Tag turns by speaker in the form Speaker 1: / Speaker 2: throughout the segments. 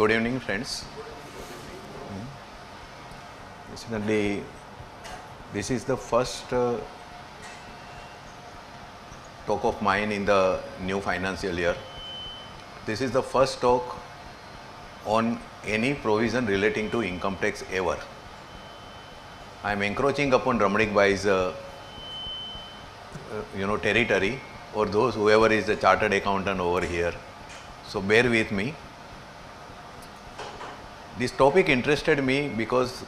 Speaker 1: Good evening, friends. Incidentally, this is the first talk of mine in the new financial year. This is the first talk on any provision relating to income tax ever. I am encroaching upon Ramanik Bhai's territory, or those whoever is the chartered accountant over here. So bear with me. This topic interested me because,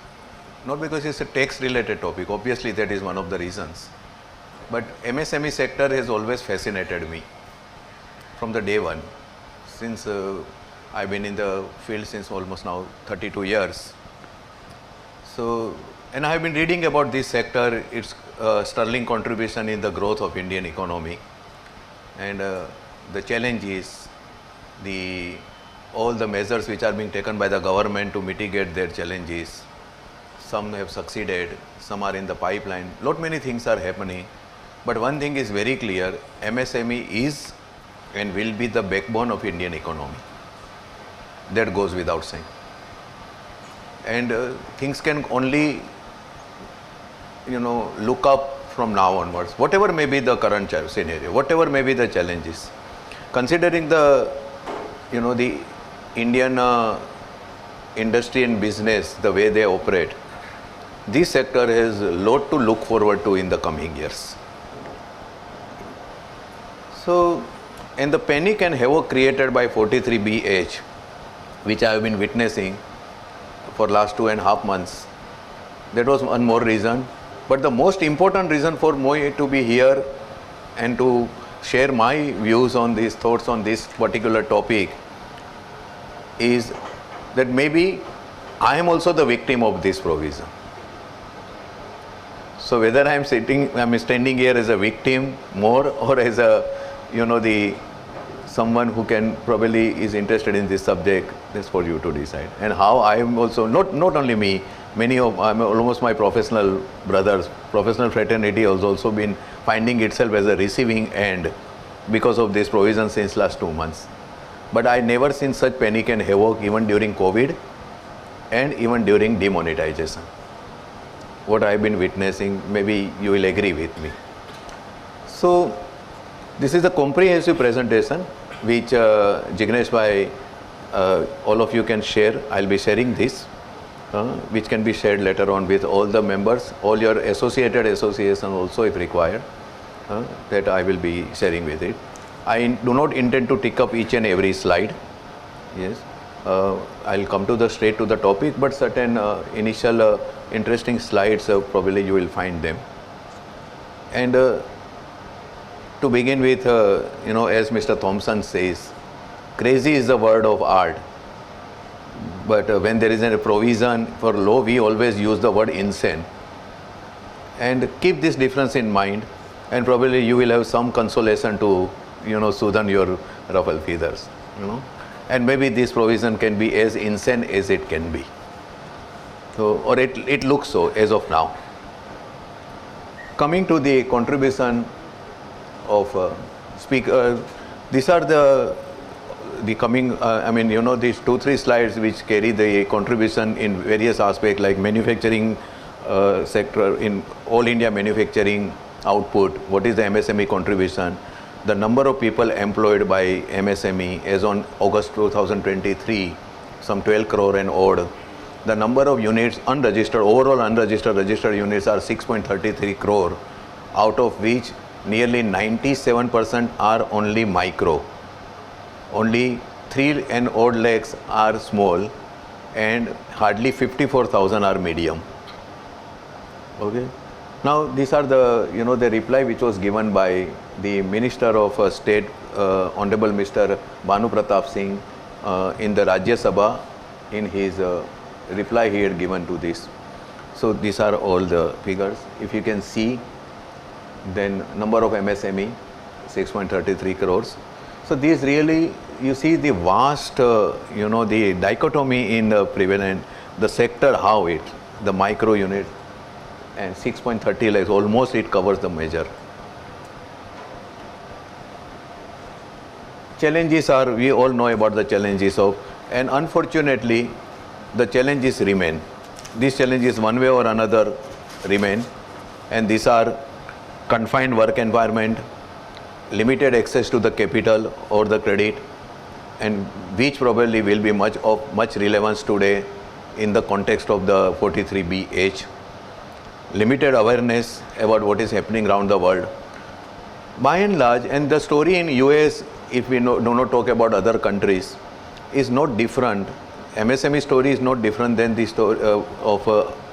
Speaker 1: not because it's a tax related topic, obviously that is one of the reasons, but MSME sector has always fascinated me from the day one, since I've been in the field since almost now 32 years. So, and I have been reading about this sector, its sterling contribution in the growth of Indian economy, and the challenge is all the measures which are being taken by the government to mitigate their challenges. Some have succeeded, some are in the pipeline. Lot many things are happening, but one thing is very clear: MSME is and will be the backbone of Indian economy. That goes without saying. And things can only, look up from now onwards. Whatever may be the current scenario, whatever may be the challenges, considering the Indian industry and business, the way they operate, this sector has a lot to look forward to in the coming years. So, and the panic and havoc created by 43BH, which I have been witnessing for last 2.5 months, that was one more reason. But the most important reason for me to be here and to share my views on these thoughts on this particular topic is that maybe I am also the victim of this provision. So whether I am standing here as a victim more, or as a, someone who can probably is interested in this subject, that's for you to decide. And how I am also, not only me, almost my professional brothers, professional fraternity has also been finding itself as a receiving end because of this provision since last 2 months. But I never seen such panic and havoc even during COVID and even during demonetization. What I've been witnessing, maybe you will agree with me. So this is a comprehensive presentation which Jignesh Bhai, all of you can share. I'll be sharing this, which can be shared later on with all the members, all your associated association also if required, that I will be sharing with it. I do not intend to tick up each and every slide. Yes, I'll come straight to the topic, but certain initial interesting slides, probably you will find them. And to begin with, as Mr. Thompson says, crazy is the word of art. But when there is a provision for law, we always use the word insane. And keep this difference in mind, and probably you will have some consolation to soothe your ruffled feathers, and maybe this provision can be as insane as it can be. So, or it looks so as of now. Coming to the contribution of speaker, these are the coming, these 2-3 slides which carry the contribution in various aspects like manufacturing sector, in all India manufacturing output, what is the MSME contribution, the number of people employed by MSME as on August 2023, some 12 crore and odd. The number of units unregistered, overall unregistered, registered units are 6.33 crore, out of which nearly 97% are only micro. Only 3 and odd lakhs are small, and hardly 54,000 are medium. Okay. Now these are the the reply which was given by the Minister of State, Honorable Mr. Bhanu Pratap Singh, in the Rajya Sabha, in his reply he had given to this. So these are all the figures. If you can see, then number of MSME 6.33 crores. So these really, you see the vast, the dichotomy in the prevalent, the sector, how the micro unit, and 6.30 lakhs, almost it covers the measure. Challenges are, we all know about the challenges of and unfortunately the challenges remain. These challenges one way or another remain, and these are confined work environment, limited access to the capital or the credit, and which probably will be much relevance today in the context of the 43B age. Limited awareness about what is happening around the world. By and large, and the story in US, if we do not talk about other countries, is not different. MSME story is not different than the story of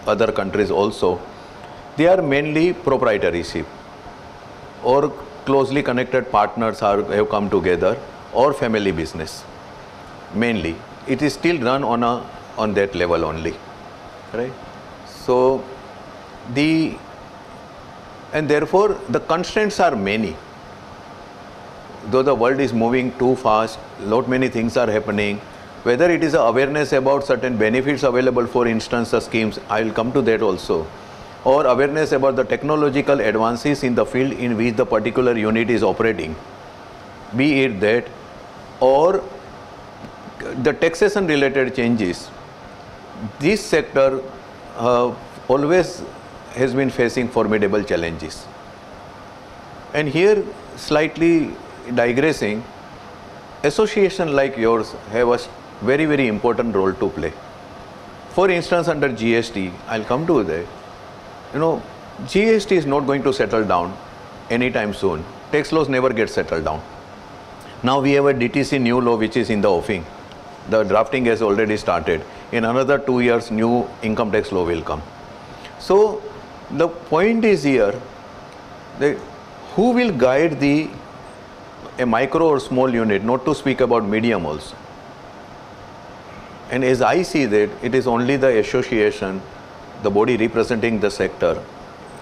Speaker 1: other countries also. They are mainly proprietorship or closely connected partners have come together, or family business. Mainly, it is still run on that level only, right? So and therefore the constraints are many. Though the world is moving too fast, many things are happening. Whether it is awareness about certain benefits available, for instance, the schemes, I will come to that also, or awareness about the technological advances in the field in which the particular unit is operating, be it that, or the taxation related changes. This sector always has been facing formidable challenges. And here, slightly digressing, association like yours have a very, very important role to play. For instance, under GST, I'll come to that. GST is not going to settle down anytime soon. Tax laws never get settled down. Now we have a DTC new law which is in the offing. The drafting has already started. In another 2 years, new income tax law will come. So the point is here that who will guide a micro or small unit, not to speak about medium also. And as I see that, it is only the association, the body representing the sector,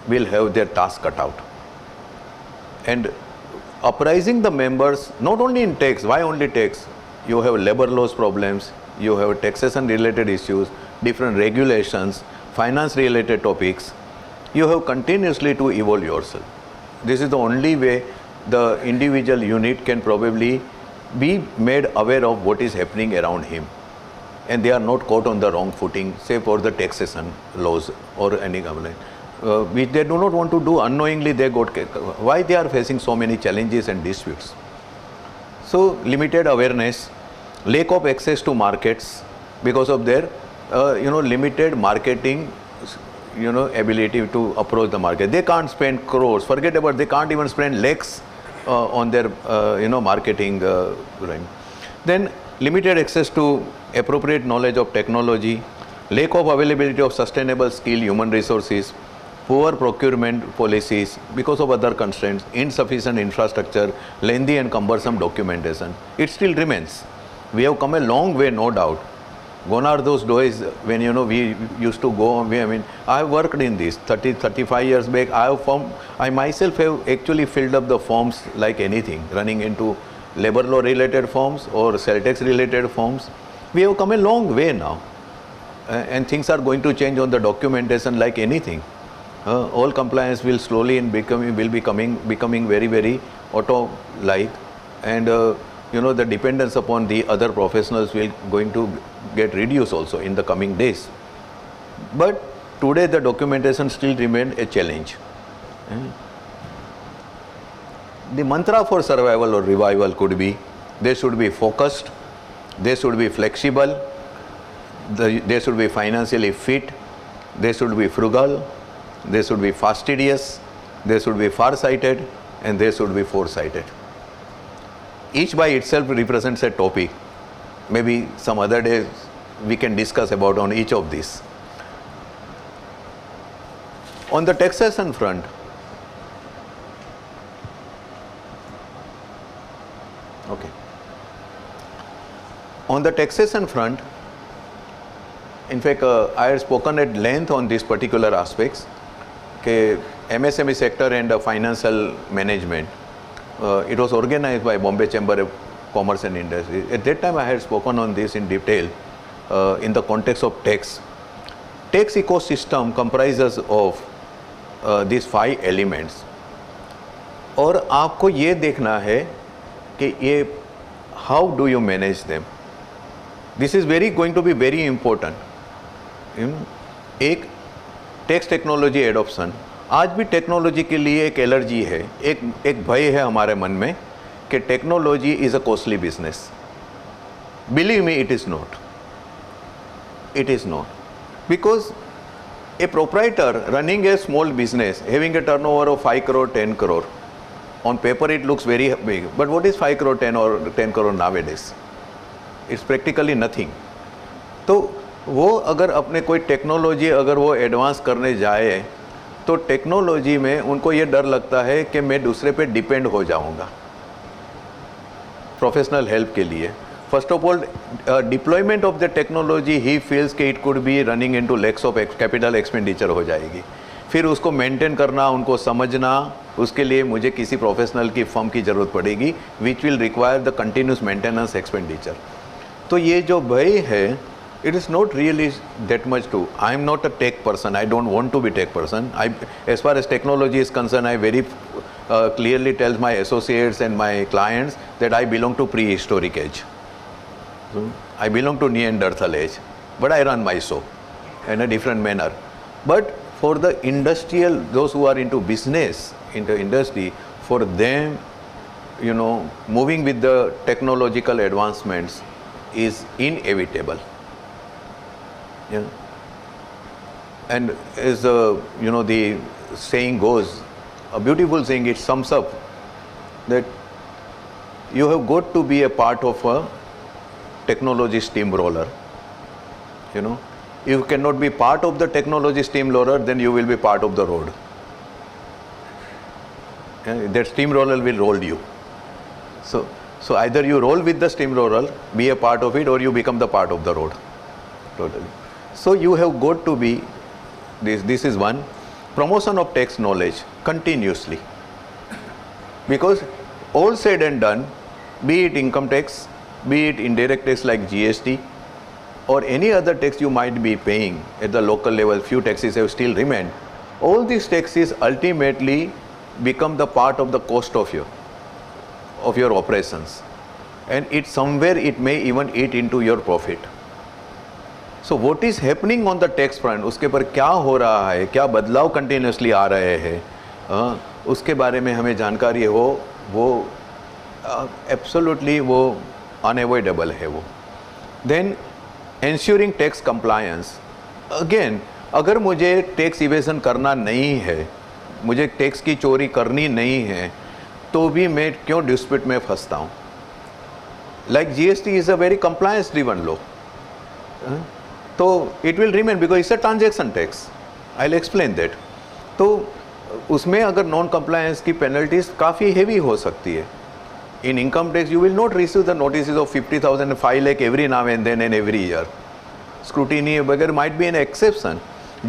Speaker 1: will have their task cut out. And uprising the members, not only in tax, why only tax? You have labor laws problems, you have taxation related issues, different regulations, finance related topics. You have continuously to evolve yourself. This is the only way the individual unit can probably be made aware of what is happening around him. And they are not caught on the wrong footing, say for the taxation laws or any government, which they do not want to do unknowingly. They got why they are facing so many challenges and disputes. So limited awareness, lack of access to markets because of their limited marketing ability to approach the market. They can't spend crores, forget about, they can't even spend lakhs on their marketing. Then limited access to appropriate knowledge of technology, lack of availability of sustainable skill human resources, poor procurement policies because of other constraints, insufficient infrastructure, lengthy and cumbersome documentation. It still remains. We have come a long way, no doubt. Gone are those days when we used to go. I have worked in this 35 years back. I myself have actually filled up the forms like anything, running into labor law related forms or cell tax related forms. We have come a long way now, and things are going to change on the documentation like anything. All compliance will slowly and becoming very, very auto-like, and the dependence upon the other professionals will going to get reduced also in the coming days. But today the documentation still remains a challenge. The mantra for survival or revival could be, they should be focused, they should be flexible, they should be financially fit, they should be frugal, they should be fastidious, they should be far-sighted, and they should be foresighted. Each by itself represents a topic. Maybe some other day we can discuss about on each of these. On the taxation front, on the taxation front, in fact, I had spoken at length on these particular aspects. MSME sector and financial management. It was organized by Bombay Chamber of Commerce and Industry. At that time, I had spoken on this in detail in the context of tax. Tax ecosystem comprises of these 5 elements. और आपको ये देखना है कि ये how do you manage them? This is very going to be very important. एक tax technology adoption, आज भी टेक्नोलॉजी के लिए एक एलर्जी है, एक भय है हमारे मन में कि technology is a costly business. Believe me, it is not, it is not, because a proprietor running a small business having a turnover of 5 crore 10 crore, on paper it looks very big, but what is 5 crore 10 crore nowadays? It's practically nothing. तो वो अगर अपने कोई technology अगर वो advance करने जाए तो टेक्नोलॉजी में उनको ये डर लगता है कि मैं दूसरे पे डिपेंड हो जाऊंगा प्रोफेशनल हेल्प के लिए। First of all, deployment of the technology, he feels कि it could be running into lakhs of capital expenditure हो जाएगी। फिर उसको मेंटेन करना, उनको समझना, उसके लिए मुझे किसी प्रोफेशनल की फर्म की ज़रूरत पड़ेगी, which will require the continuous maintenance expenditure। तो ये जो भय है, it is not really that much to, I am not a tech person, I don't want to be tech person। As far as technology is concerned, I very clearly tell my associates and my clients that I belong to prehistoric age। I belong to Neanderthal age, but I run my show in a different manner. But for the industrial, those who are into business, into industry, for them, moving with the technological advancements is inevitable. Yeah. And as the saying goes, a beautiful saying, it sums up that you have got to be a part of a technology steamroller. You cannot be part of the technology steamroller, then you will be part of the road. That steamroller will roll you. So either you roll with the steamroller, be a part of it, or you become the part of the road. Totally. So you have got to be this is one promotion of tax knowledge continuously, because all said and done, be it income tax, be it indirect tax like GST or any other tax you might be paying at the local level, few taxes have still remained. All these taxes ultimately become the part of the cost of your operations, and it may even eat into your profit. So what is happening on the tax front, उसके पर क्या हो रहा है, क्या बदलाव continuously आ रहे हैं, उसके बारे में हमें जानकारी हो, वो एब्सोल्युटली वो अनएवॉइडेबल है वो। Then ensuring tax compliance, again अगर मुझे टैक्स इवेजन करना नहीं है, मुझे टैक्स की चोरी करनी नहीं है, तो भी मैं क्यों डिस्प्यूट में फंसता हूँ? Like GST is a very compliance driven law, तो it will remain because it's a transaction tax. I will explain that. तो उसमें अगर नॉन कंप्लायंस की पेनल्टीज काफ़ी हेवी हो सकती है। In income tax, you will not receive the notices of 50,000 and 5 lakh every now and then and every year. Scrutiny वगैरह might be an exception.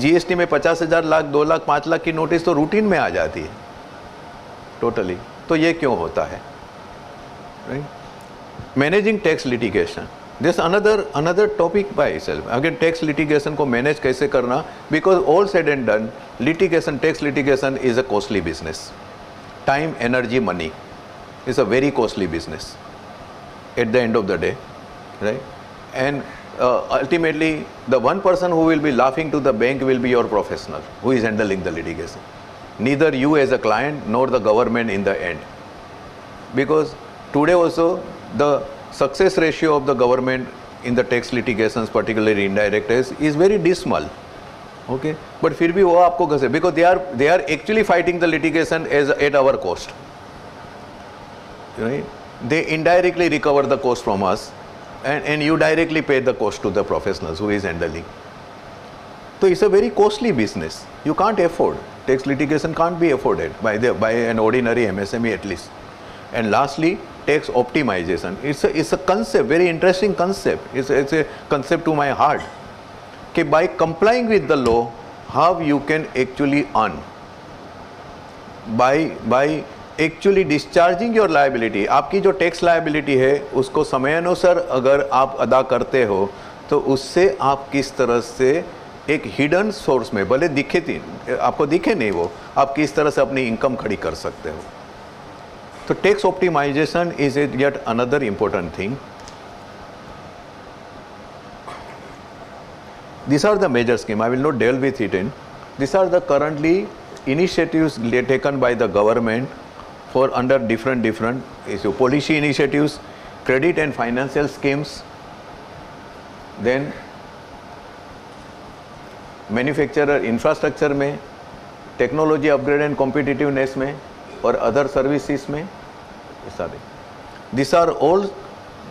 Speaker 1: GST में 50,000, लाख, 2 लाख, 5 लाख की नोटिस तो रूटीन में आ जाती है टोटली। तो ये क्यों होता है? Managing tax litigation, this another topic by itself. अगर टैक्स लिटिगेशन को मैनेज कैसे करना, because all said and done litigation, tax litigation is a costly business. Time, energy, money is a very costly business at the end of the day, right? And ultimately the one person who will be laughing to the bank will be your professional who is handling the litigation, neither you as a client nor the government in the end, because today also the success ratio of the government in the tax litigations, particularly indirect tax, is very dismal. Okay, but फिर भी वो आपको कैसे, because they are actually fighting the litigation at our cost. Right? They indirectly recover the cost from us, and you directly pay the cost to the professionals who is handling. So it's a very costly business. You can't afford. Tax litigation can't be afforded by an ordinary MSME at least. And lastly, tax optimization. It's a concept, very interesting concept. It's a concept to my heart. Okay, by complying with the law, how you can actually earn. By actually discharging your liability, आपकी जो tax liability है उसको समयानुसार अगर आप अदा करते हो तो उससे आप किस तरह से एक हिडन सोर्स में, भले आपको दिखे नहीं वो, आप किस तरह से अपनी इनकम खड़ी कर सकते हो। तो tax optimization is yet another important thing. These are the major scheme. I will not delve with it in. These are the currently initiatives taken by the government for under different issue. Policy initiatives, credit and financial schemes, then manufacturer infrastructure में, technology upgrade and competitiveness में और other services में सारे. This are all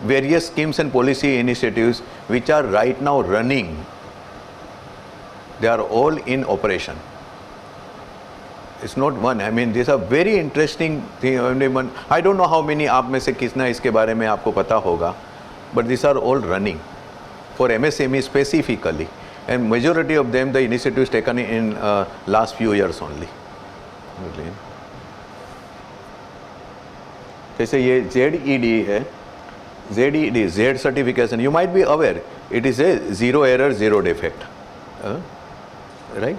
Speaker 1: various schemes and policy initiatives which are right now running. They are all in operation. It's not one. I mean, these are very interesting thing. I don't know how many आप में से कितना इसके बारे में आपको पता होगा, but these are all running for MSME specifically, and majority of them the initiatives taken in last few years only. जैसे ये ZED है, ZED, Z certification. You might be aware it is a zero error, zero defect, right?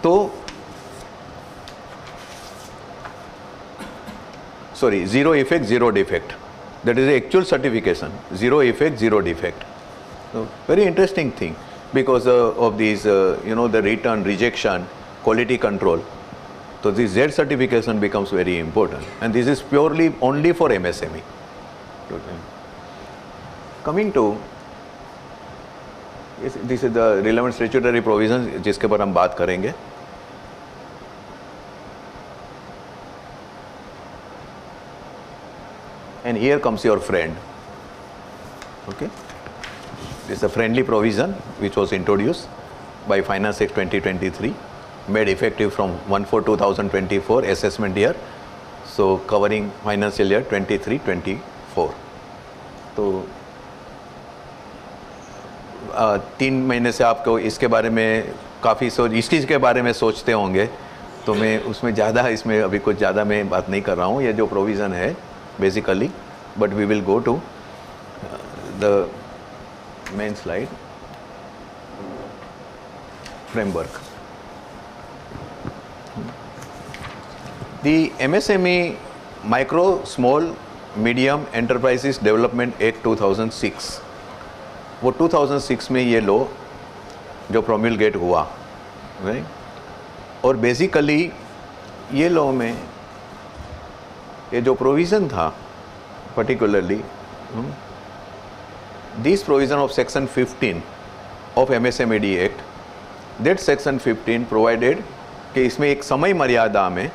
Speaker 1: तो sorry, zero effect, zero defect. That is the actual certification. Zero effect, zero defect. So, very interesting thing because of these, the return, rejection, quality control. So this Z certification becomes very important, and this is purely only for MSME. Coming to this is the relevant statutory provisions जिसके पर हम बात करेंगे. And here comes your friend. Okay, this is a friendly provision which was introduced by Finance Act 2023, made effective from 1/4/2024 assessment year, so covering financial year 23-24. तो 3 महीने से आपको इसके बारे में काफ़ी इस चीज़ के बारे में सोचते होंगे, तो मैं उसमें ज़्यादा इसमें अभी कुछ ज़्यादा मैं बात नहीं कर रहा हूँ. ये जो प्रोविज़न है basically, but we will go to the main slide. Framework. The MSME Micro Small Medium Enterprises Development Act 2006, वो 2006 में ये लॉ जो प्रोम्युलगेट हुआ, राइट. और बेसिकली ये लॉ में ये जो प्रोविज़न था particularly this provision of section 15 of MSMED act, that section 15 provided कि इसमें एक समय मर्यादा में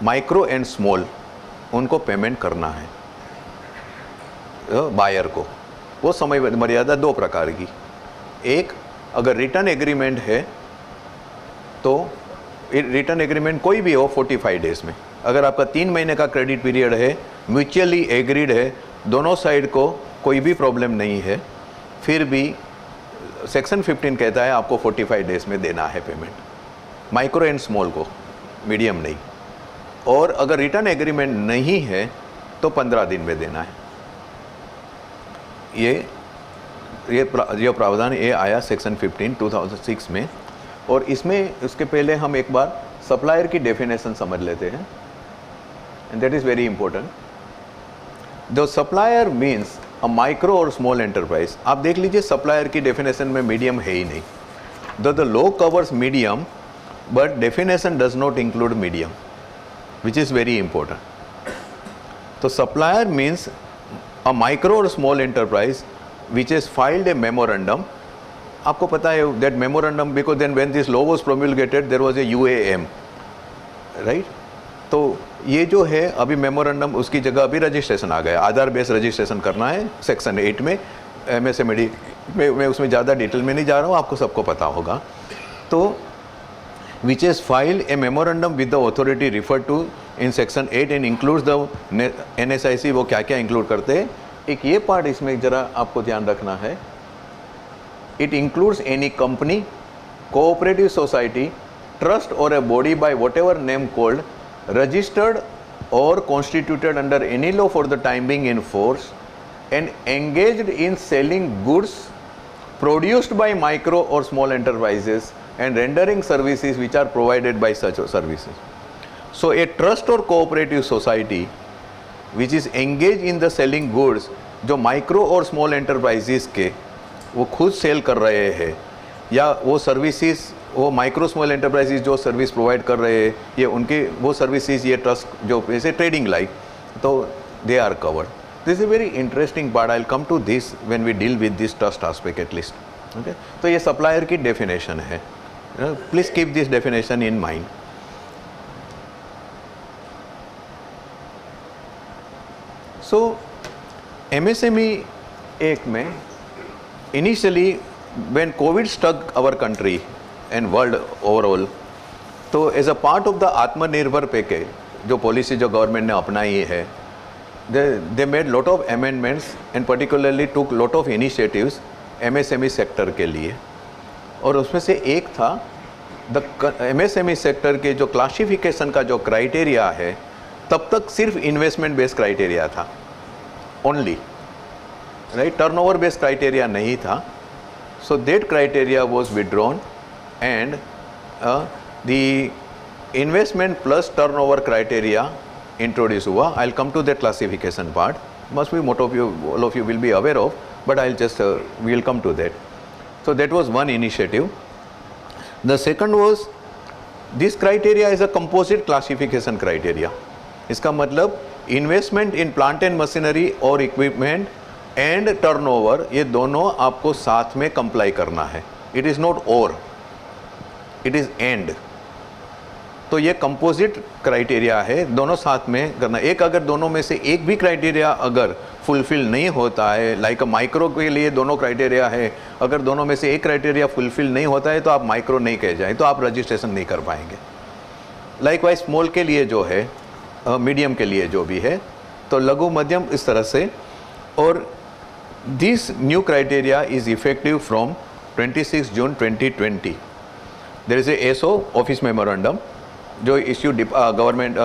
Speaker 1: माइक्रो एंड स्मॉल उनको पेमेंट करना है बायर को. वो समय मर्यादा 2 प्रकार की. एक, अगर रिटर्न एग्रीमेंट है तो रिटर्न एग्रीमेंट कोई भी हो 45 डेज में. अगर आपका 3 महीने का क्रेडिट पीरियड है, म्यूचुअली एग्रीड है, दोनों साइड को कोई भी प्रॉब्लम नहीं है, फिर भी सेक्शन 15 कहता है आपको 45 डेज में देना है पेमेंट, माइक्रो एंड स्मॉल को, मीडियम नहीं. और अगर रिटर्न एग्रीमेंट नहीं है तो 15 दिन में देना है. ये प्रावधान ये आया सेक्शन 15 2006 में. और इसमें उसके पहले हम एक बार सप्लायर की डेफिनेशन समझ लेते हैं, and that is very important. The supplier means a micro और स्मॉल एंटरप्राइज. आप देख लीजिए सप्लायर की डेफिनेशन में मीडियम है ही नहीं. The law covers medium but definition does not include medium, which is very important. So supplier means a micro or small enterprise which has filed a memorandum. आपको पता है that memorandum, because then when this law was promulgated there was a UAM, right? तो ये जो है अभी memorandum, उसकी जगह अभी रजिस्ट्रेशन आ गया. आधार बेस रजिस्ट्रेशन करना है सेक्शन 8 में MSMED में. मैं उसमें ज़्यादा डिटेल में नहीं जा रहा हूँ, आपको सबको पता होगा. तो which has filed a memorandum with the authority referred to in section 8 and includes the NSIC. वो क्या क्या इंक्लूड करते हैं, एक ये पार्ट इसमें ज़रा आपको ध्यान रखना है. It includes any company, cooperative society, trust or a body by whatever name called, registered or constituted under any law for the time being in force and engaged in selling goods produced by micro or small enterprises and rendering services which are provided by such services. So a trust or cooperative society which is engaged in the selling goods, जो micro और small enterprises के वो खुद cell कर रहे हैं, या वो सर्विसेज, वो माइक्रो स्मॉल एंटरप्राइजेज जो सर्विस प्रोवाइड कर रहे हैं, ये उनके वो सर्विसेज, ये ट्रस्ट जो जैसे ट्रेडिंग लाइक, तो they are covered. This is very interesting part. I will come to this when we deal with this trust aspect at least. Okay, तो ये सप्लायर की डेफिनेशन है. Please keep this definition in mind. So MSME Act में initially when COVID struck our country and world overall, तो as a part of the Atmanirbhar package जो policy जो government ने अपनाई है, they made lot of amendments and particularly took lot of initiatives MSME sector के लिए. और उसमें से एक था द MSME सेक्टर के जो क्लासिफिकेशन का जो क्राइटेरिया है, तब तक सिर्फ इन्वेस्टमेंट बेस्ड क्राइटेरिया था only, right, turnover based criteria नहीं था. So that criteria was withdrawn and the investment plus turnover criteria introduce हुआ. I will come to that classification part. Must be most of you, all of you will be aware of, but I'll just we'll come to that. So that was one initiative. The second was this criteria is a composite classification criteria. इसका मतलब investment in plant and machinery और equipment and turnover, ये दोनों आपको साथ में comply करना है. इट इज़ नॉट और, इट इज़ एंड. तो ये कंपोजिट क्राइटेरिया है, दोनों साथ में करना. एक अगर दोनों में से एक भी क्राइटेरिया अगर फुलफिल नहीं होता है, लाइक माइक्रो के लिए दोनों क्राइटेरिया है, अगर दोनों में से एक क्राइटेरिया फुलफिल नहीं होता है तो आप माइक्रो नहीं कह जाए, तो आप रजिस्ट्रेशन नहीं कर पाएंगे. लाइक वाइज स्मॉल के लिए जो है, मीडियम के लिए जो भी है, तो लघु मध्यम इस तरह से. और this new criteria is effective from 26 June 2020. There is a SO office memorandum जो issue government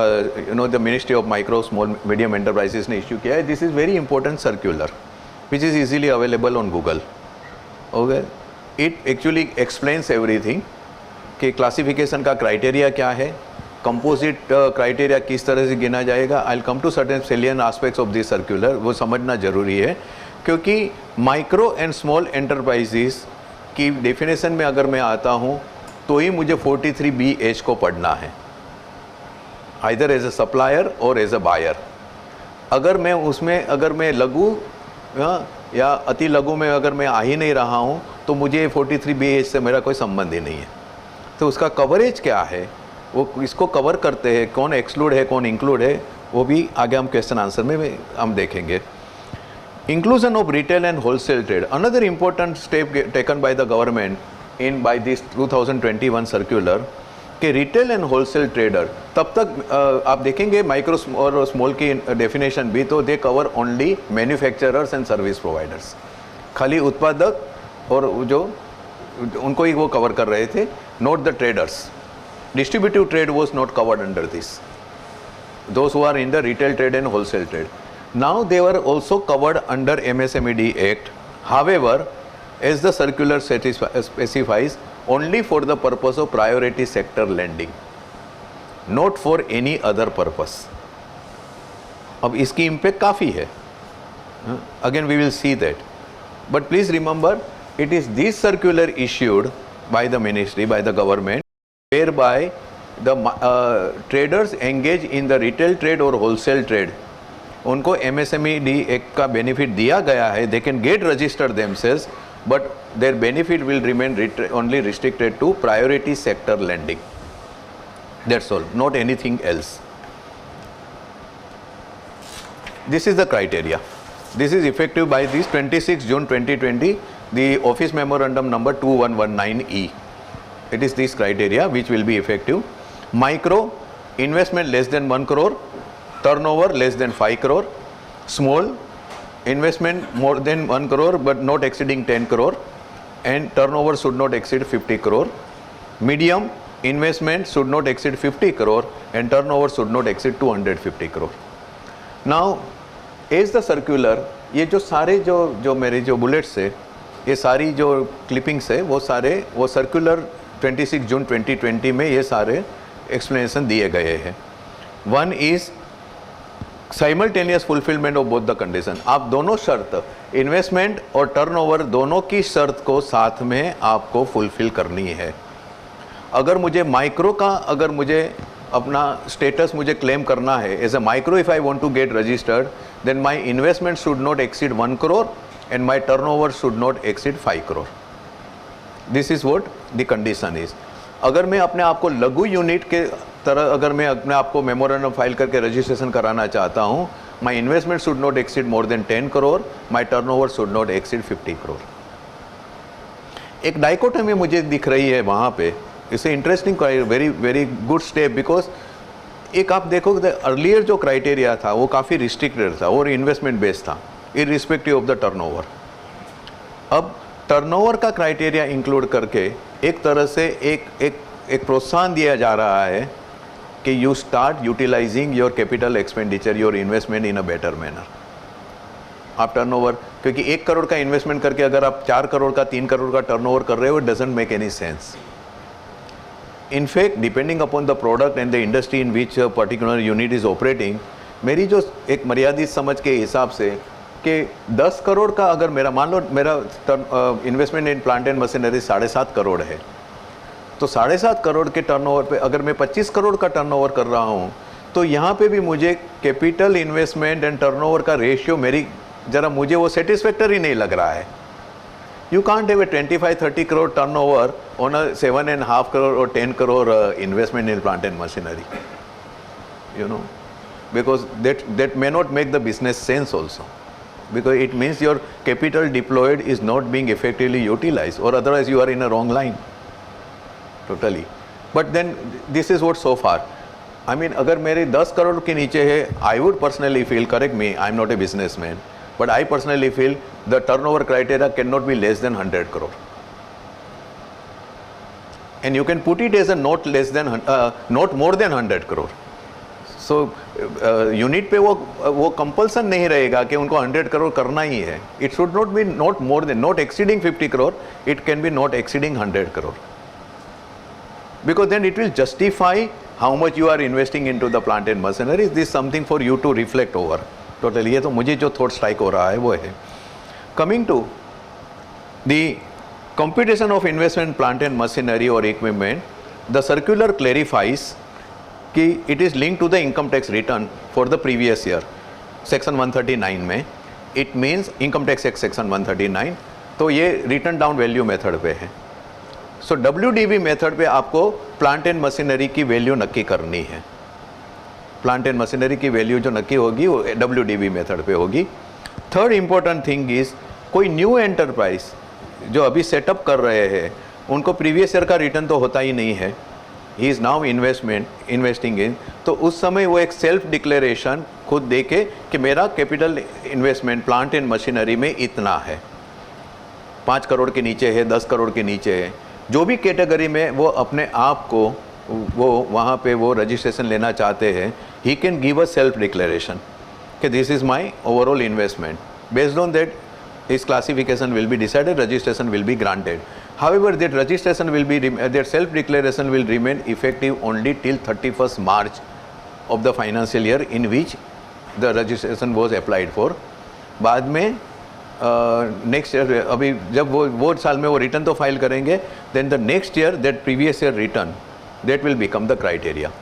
Speaker 1: the ministry of micro small medium enterprises ने इश्यू किया है. This is very important circular which is easily available on Google. Okay, it actually explains everything कि classification का criteria क्या है, composite criteria किस तरह से गिना जाएगा. I will come to certain salient aspects of this circular. वो समझना जरूरी है क्योंकि माइक्रो एंड स्मॉल एंटरप्राइजेस की डेफिनेशन में अगर मैं आता हूँ तो ही मुझे 43BH को पढ़ना है, आइदर एज अ सप्लायर और एज अ बायर. अगर मैं उसमें, अगर मैं लघु या अति लघु में अगर मैं आ ही नहीं रहा हूँ तो मुझे 43BH से मेरा कोई संबंध ही नहीं है. तो उसका कवरेज क्या है, वो इसको कवर करते हैं, कौन एक्सक्लूड है कौन इंक्लूड है, वो भी आगे हम क्वेश्चन आंसर में हम देखेंगे. Inclusion of retail and wholesale trade, another important step taken by the government in by this 2021 circular कि रिटेल एंड होलसेल ट्रेडर. तब तक आप देखेंगे माइक्रो और स्मॉल की डेफिनेशन भी, तो they cover only manufacturers and service providers. खाली उत्पादक और जो उनको ही वो कवर कर रहे थे, not the traders. Distributive trade was not covered under this, those who are in the retail trade and wholesale trade. Now they were also covered under MSMED Act. However, as the circular specifies, only for the purpose of priority sector lending, not for any other purpose. अब इसकी impact काफ़ी है. Again we will see that. But please remember, it is this circular issued by the ministry, by the government, whereby the traders engage in the retail trade or wholesale trade, उनको MSMED Act का benefit दिया गया है. They can get registered themselves, but their benefit will remain only restricted to priority sector lending. That's all, not anything else. This is the criteria. This is effective by this 26 June 2020, the office memorandum number 2119E. It is this criteria which will be effective. Micro, investment less than 1 crore, turnover less than 5 crore. Small, investment more than 1 crore but not exceeding 10 crore, and turnover should not exceed 50 crore. Medium, investment should not exceed 50 crore and turnover should not exceed 250 crore. Now, as the circular, ये जो सारे जो मेरे जो bullets है, ये सारी जो क्लिपिंग्स है, वो सारे वो सर्कुलर 26 जून 2020 में ये सारे एक्सप्लेनेशन दिए गए हैं. One is simultaneous fulfilment of both the condition, आप दोनों शर्त, इन्वेस्टमेंट और टर्नओवर दोनों की शर्त को साथ में आपको फुलफिल करनी है। अगर मुझे माइक्रो का, अगर मुझे अपना स्टेटस मुझे क्लेम करना है as a micro, if I want to get registered, then my investment should not exceed 1 crore and my turnover should not exceed 5 crore. This is what the condition is. अगर मैं अपने आप को लघु यूनिट के तरह, अगर मैं अपने आप को मेमोरेंडम फाइल करके रजिस्ट्रेशन कराना चाहता हूँ, my investment should not exceed more than 10 crore, my turnover should not exceed 50 crore. एक डाइकोटमी मुझे दिख रही है वहाँ पे, इसे interesting, very very good step, because एक आप देखो अर्लियर जो क्राइटेरिया था वो काफ़ी रिस्ट्रिक्टेड था और इन्वेस्टमेंट बेस्ड था इररिस्पेक्टिव ऑफ द टर्नओवर। अब टर्नओवर का क्राइटेरिया इंक्लूड करके एक तरह से एक प्रोत्साहन दिया जा रहा है कि you start utilising your capital expenditure, your investment in a better manner. आप टर्नओवर, क्योंकि 1 करोड़ का इन्वेस्टमेंट करके अगर आप 4 करोड़ का 3 करोड़ का टर्नओवर कर रहे हो, it doesn't make any sense. In fact, depending upon the product and the industry in which a particular unit is operating, मेरी जो एक मर्यादित समझ के हिसाब से कि 10 करोड़ का अगर मेरा, मान लो मेरा investment in plant and machinery 7.5 crore है, तो 7.5 करोड़ के टर्नओवर पे अगर मैं 25 करोड़ का टर्नओवर कर रहा हूँ, तो यहाँ पे भी मुझे कैपिटल इन्वेस्टमेंट एंड टर्नओवर का रेशियो मुझे वो सेटिस्फैक्टरी नहीं लग रहा है। You can't have a 25-30 crore turnover on a 7.5 crore or 10 crore investment in plant and machinery. You know, because that may not make the business sense also, because it means your capital deployed is not being effectively utilized, or otherwise you are in a wrong line totally. But then this is what so far. I mean, अगर मेरे 10 करोड़ के नीचे है, I would personally feel, correct me, I am not a businessman, but I personally feel the turnover criteria cannot be less than 100 crore. And you can put it as a not more than 100 crore. So unit पे वो compulsion नहीं रहेगा कि उनको 100 करोड़ करना ही है. It should not be not exceeding 50 crore. It can be not exceeding 100 crore. Because then it will justify how much you are investing into the plant and machinery. This is something for you to reflect over. Totally, ये तो मुझे जो thought strike हो रहा है वो है. Coming to the computation of investment plant and machinery or equipment, the circular clarifies कि it is linked to the income tax return for the previous year. Section 139 में it means income tax act section 139. तो ये return down value method पे है. सो WDV method पे आपको plant and machinery की value नक्की करनी है. प्लांट एंड मशीनरी की वैल्यू जो नक्की होगी वो WDV मेथड पे होगी. थर्ड इम्पोर्टेंट थिंग इज, कोई न्यू एंटरप्राइज जो अभी सेटअप कर रहे हैं उनको प्रीवियस ईयर का रिटर्न तो होता ही नहीं है. He is now investing in, तो उस समय वो एक सेल्फ डिक्लेरेशन खुद देके कि मेरा capital investment plant and machinery में इतना है, 5 करोड़ के नीचे है, 10 करोड़ के नीचे है, जो भी कैटेगरी में वो अपने आप को वो वहाँ पे वो रजिस्ट्रेशन लेना चाहते हैं, he can give a self declaration कि this is my overall investment. Based on that his classification will be decided, registration will be granted. However, that registration will be, that self-declaration will remain effective only till 31st March of the financial year in which the registration was applied for. बाद में next year, अभी जब वो साल में वो return तो file करेंगे, then the next year that previous year return that will become the criteria.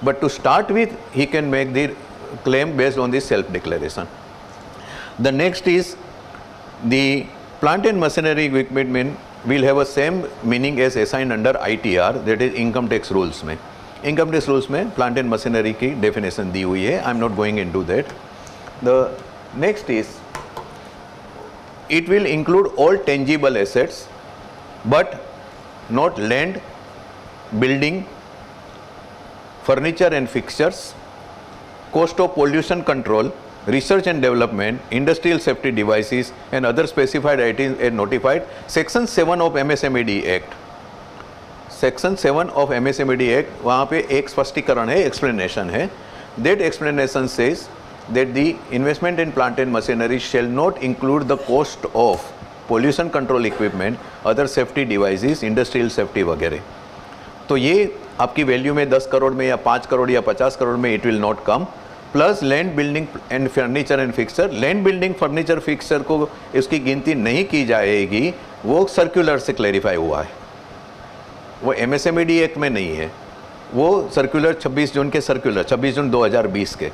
Speaker 1: But to start with, he can make the claim based on this self-declaration. The next is the plant and machinery equipment will have a same meaning as assigned under ITR, that is income tax rules में. Income tax rules में plant and machinery की definition दी हुई है. I am not going into that. The next is, it will include all tangible assets but not land, building, furniture and fixtures, cost of pollution control, research and development, industrial safety devices and other specified items are notified. Section 7 of MSMED Act. Section 7 of MSMED Act, वहाँ पे एक स्पष्टीकरण है, explanation है. That explanation says that the investment in plant and machinery shall not include the cost of pollution control equipment, other safety devices, industrial safety वगैरह. तो ये आपकी वैल्यू में 10 करोड़ में या 5 करोड़ या 50 करोड़ में it will not come. Plus land building and furniture and fixture. Land building furniture fixture को इसकी गिनती नहीं की जाएगी, वो सर्कुलर से क्लैरिफाई हुआ है, वो MSMED एक्ट में नहीं है, वो सर्कुलर 26 जून के सर्कुलर 26 जून 2020 के,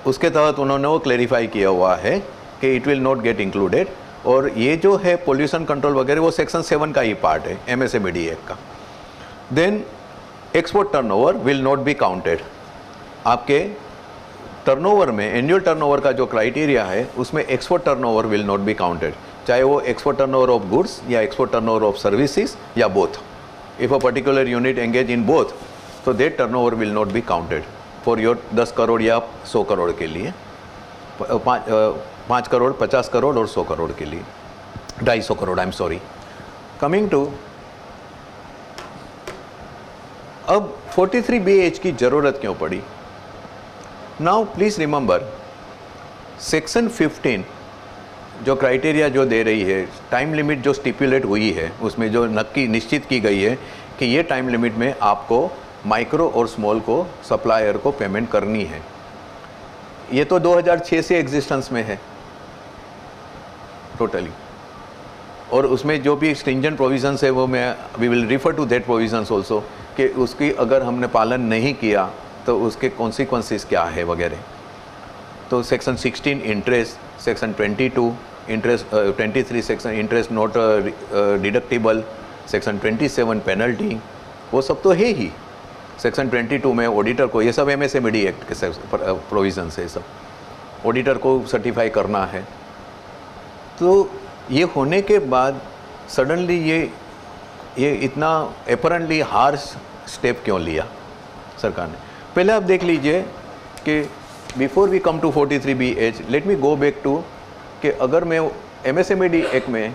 Speaker 1: उसके तहत उन्होंने वो क्लैरिफाई किया हुआ है कि it will not gate included. और ये जो है पोल्यूशन कंट्रोल वगैरह वो सेक्शन 7 का ही पार्ट है MSMED एक्ट का। Then export turnover will not be counted. आपके टर्नओवर में एनुअल टर्नओवर का जो क्राइटेरिया है उसमें export turnover will not be counted, चाहे वो एक्सपोर्ट टर्नओवर ऑफ गुड्स या एक्सपोर्ट टर्नओवर ऑफ सर्विसेज या both. If a particular unit engage in both तो that turnover will not be counted for your 10 crore या 100 करोड़ के लिए, 5 करोड़, 50 करोड़ और 100 करोड़ के लिए, 250 crore, I am sorry. Coming to अब 43BH की ज़रूरत क्यों पड़ी? नाउ प्लीज़ रिमेंबर सेक्शन 15 जो क्राइटेरिया जो दे रही है, टाइम लिमिट जो स्टिपुलेट हुई है उसमें जो नक्की निश्चित की गई है कि ये टाइम लिमिट में आपको माइक्रो और स्मॉल को सप्लायर को पेमेंट करनी है, ये तो 2006 से एग्जिस्टेंस में है टोटली। और उसमें जो भी स्ट्रिंजेंट प्रोविजंस है वो मैं we will refer to that provisions also कि उसकी अगर हमने पालन नहीं किया तो उसके कॉन्सिक्वेंसेस क्या है वगैरह। तो section 16 interest, section 22 interest, 23 section interest not deductible, section 27 penalty, वो सब तो है ही। सेक्शन 22 में ऑडिटर को, ये सब MSMED एक्ट के प्रोविजंस है, सब ऑडिटर को सर्टिफाई करना है। तो ये होने के बाद सडनली ये इतना अपरेंटली हार्श स्टेप क्यों लिया सरकार ने? पहले आप देख लीजिए कि before we come to 43BH, let me go back to कि अगर मैं MSMED एक्ट में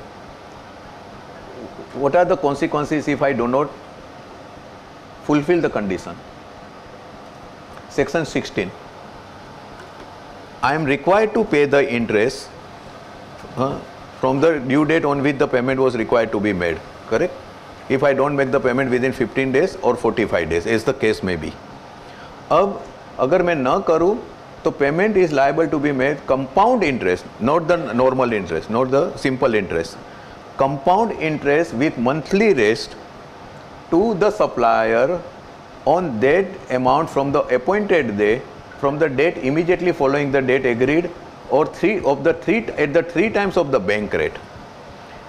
Speaker 1: what are the consequences if I do not fulfill the condition. Section 16, I am required to pay the interest from the due date on which the payment was required to be made, correct? If I don't make the payment within 15 days or 45 days, as the case may be. अब अगर मैं न करूँ तो payment is liable to be made compound interest, not the normal interest, not the simple interest, compound interest with monthly rest to the supplier on that amount from the appointed day, from the date immediately following the date agreed, or at the 3 times of the bank rate.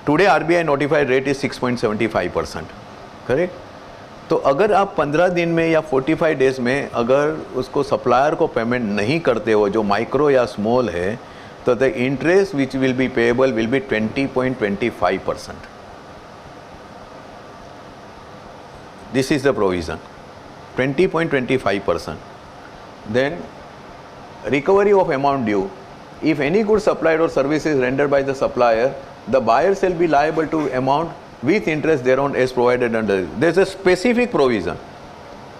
Speaker 1: Today RBI notified rate is 6.75%, correct? तो अगर आप 15 दिन में या 45 days में अगर उसको supplier को पेमेंट नहीं करते हो जो माइक्रो या स्मॉल है, तो the interest which will be payable will be 20.25%. This is the provision, 20.25%. Then recovery of amount due. If any goods supplied or service is rendered by the supplier, the buyer shall be liable to amount with interest thereon as provided under. There is a specific provision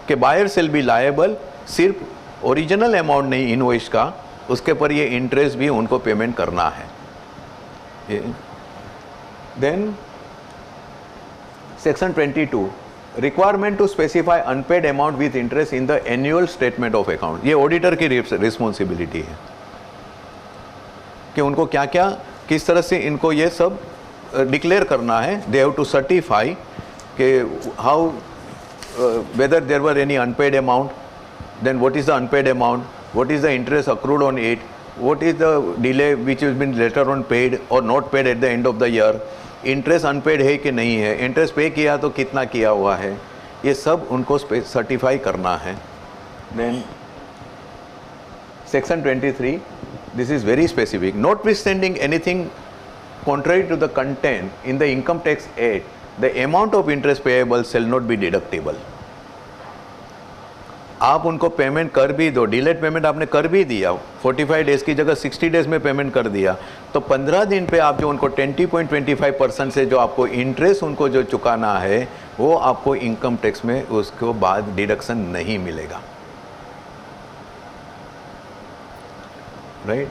Speaker 1: कि buyer shall be liable, सिर्फ original amount नहीं invoice का, उसके पर ये interest भी उनको payment करना है। Then section 22, requirement to specify unpaid amount with interest in the annual statement of account. ये ऑडिटर की रिस्पॉन्सिबिलिटी है कि उनको क्या क्या किस तरह से इनको ये सब डिक्लेयर करना है। दे हैव टू सर्टिफाई कि how whether there were any unpaid amount, then what is the unpaid amount, what is the interest accrued on it, what is the delay which is been later on paid और not paid at the end of the year, interest unpaid है कि नहीं है, interest पे किया तो कितना किया हुआ है, ये सब उनको सर्टिफाई करना है। Then section 23, this is very specific. Notwithstanding anything contrary to the content in the Income Tax Act, the amount of interest payable shall not be deductible. आप उनको पेमेंट कर भी दो, डिलेड पेमेंट आपने कर भी दिया, 45 डेज की जगह 60 डेज में पेमेंट कर दिया, तो 15 दिन पे आप जो उनको 20.25% से जो आपको इंटरेस्ट उनको जो चुकाना है वो आपको इनकम टैक्स में उसको बाद डिडक्शन नहीं मिलेगा, राइट।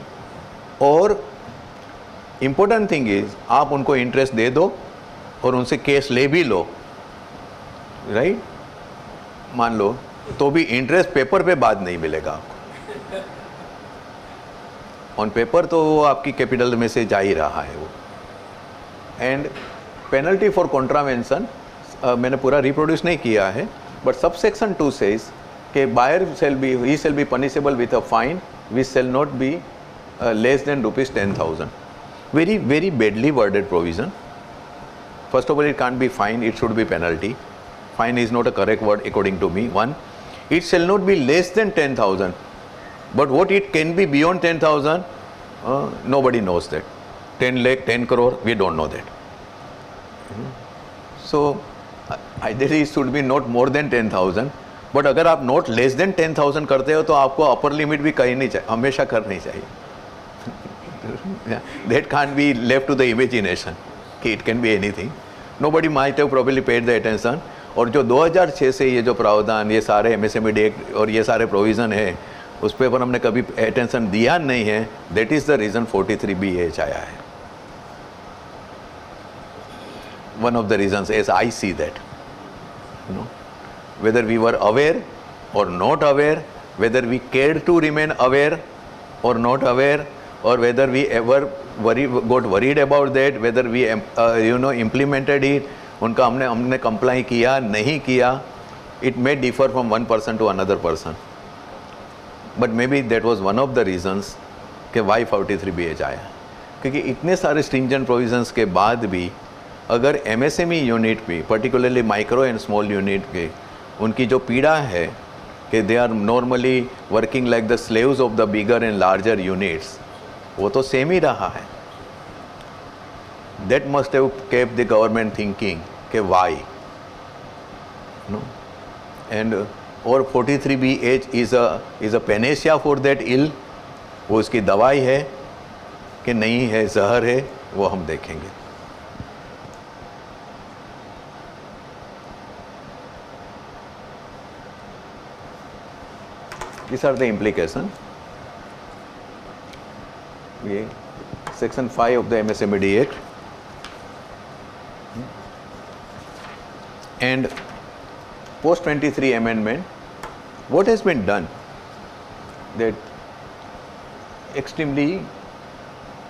Speaker 1: और इम्पोर्टेंट थिंग इज आप उनको इंटरेस्ट दे दो और उनसे केस ले भी लो, राइट, मान लो, तो भी इंटरेस्ट पेपर पे बाद नहीं मिलेगा आपको। ऑन पेपर तो वो आपकी कैपिटल में से जा ही रहा है वो। एंड पेनल्टी फॉर कॉन्ट्रावेंशन मैंने पूरा रिप्रोड्यूस नहीं किया है, बट सब सेक्शन 2 सेज कि बायर ही shall be punishable with a fine which shall not be less than rupees 10,000. Very, very badly worded provision. First of all, it can't be fine, it should be penalty. Fine is not a correct word according to me. One, it shall not be less than 10,000. But what it can be beyond 10,000, nobody knows that. 10 lakh, 10 crore, we don't know that. So, ideally it should be not more than 10,000. But अगर आप note less than 10,000 करते हो तो आपको upper limit भी करनी चाहिए, हमेशा करनी चाहिए. That can't be left to the imagination कि it can be anything. Nobody might have probably paid the attention. और जो 2006 से ये जो प्रावधान, ये सारे एमएसएमई एक्ट और ये सारे प्रोविज़न है, उस पर हमने कभी अटेंशन दिया नहीं है. That is the reason 43BH आया है. One of the reasons as I see that, you know, whether we were aware or not aware, whether we cared to remain aware or not aware, or whether we ever got worried about that, whether we implemented it, उनका हमने comply किया नहीं किया, it may differ from one person to another person, but maybe that was one of the reasons कि why 43BH आया. क्योंकि इतने सारे stringent provisions के बाद भी अगर MSME यूनिट भी, particularly micro and small unit के, उनकी जो पीड़ा है कि they are normally working like the slaves of the bigger and larger units, वो तो सेम ही रहा है. That must have kept the government thinking कि वाई, नो. एंड और 43BH is a panacea for that ill. वो उसकी दवाई है कि नहीं है, जहर है, वो हम देखेंगे. These are the implications. ये Section 5 of the MSMED Act. And post 23 amendment, what has been done that extremely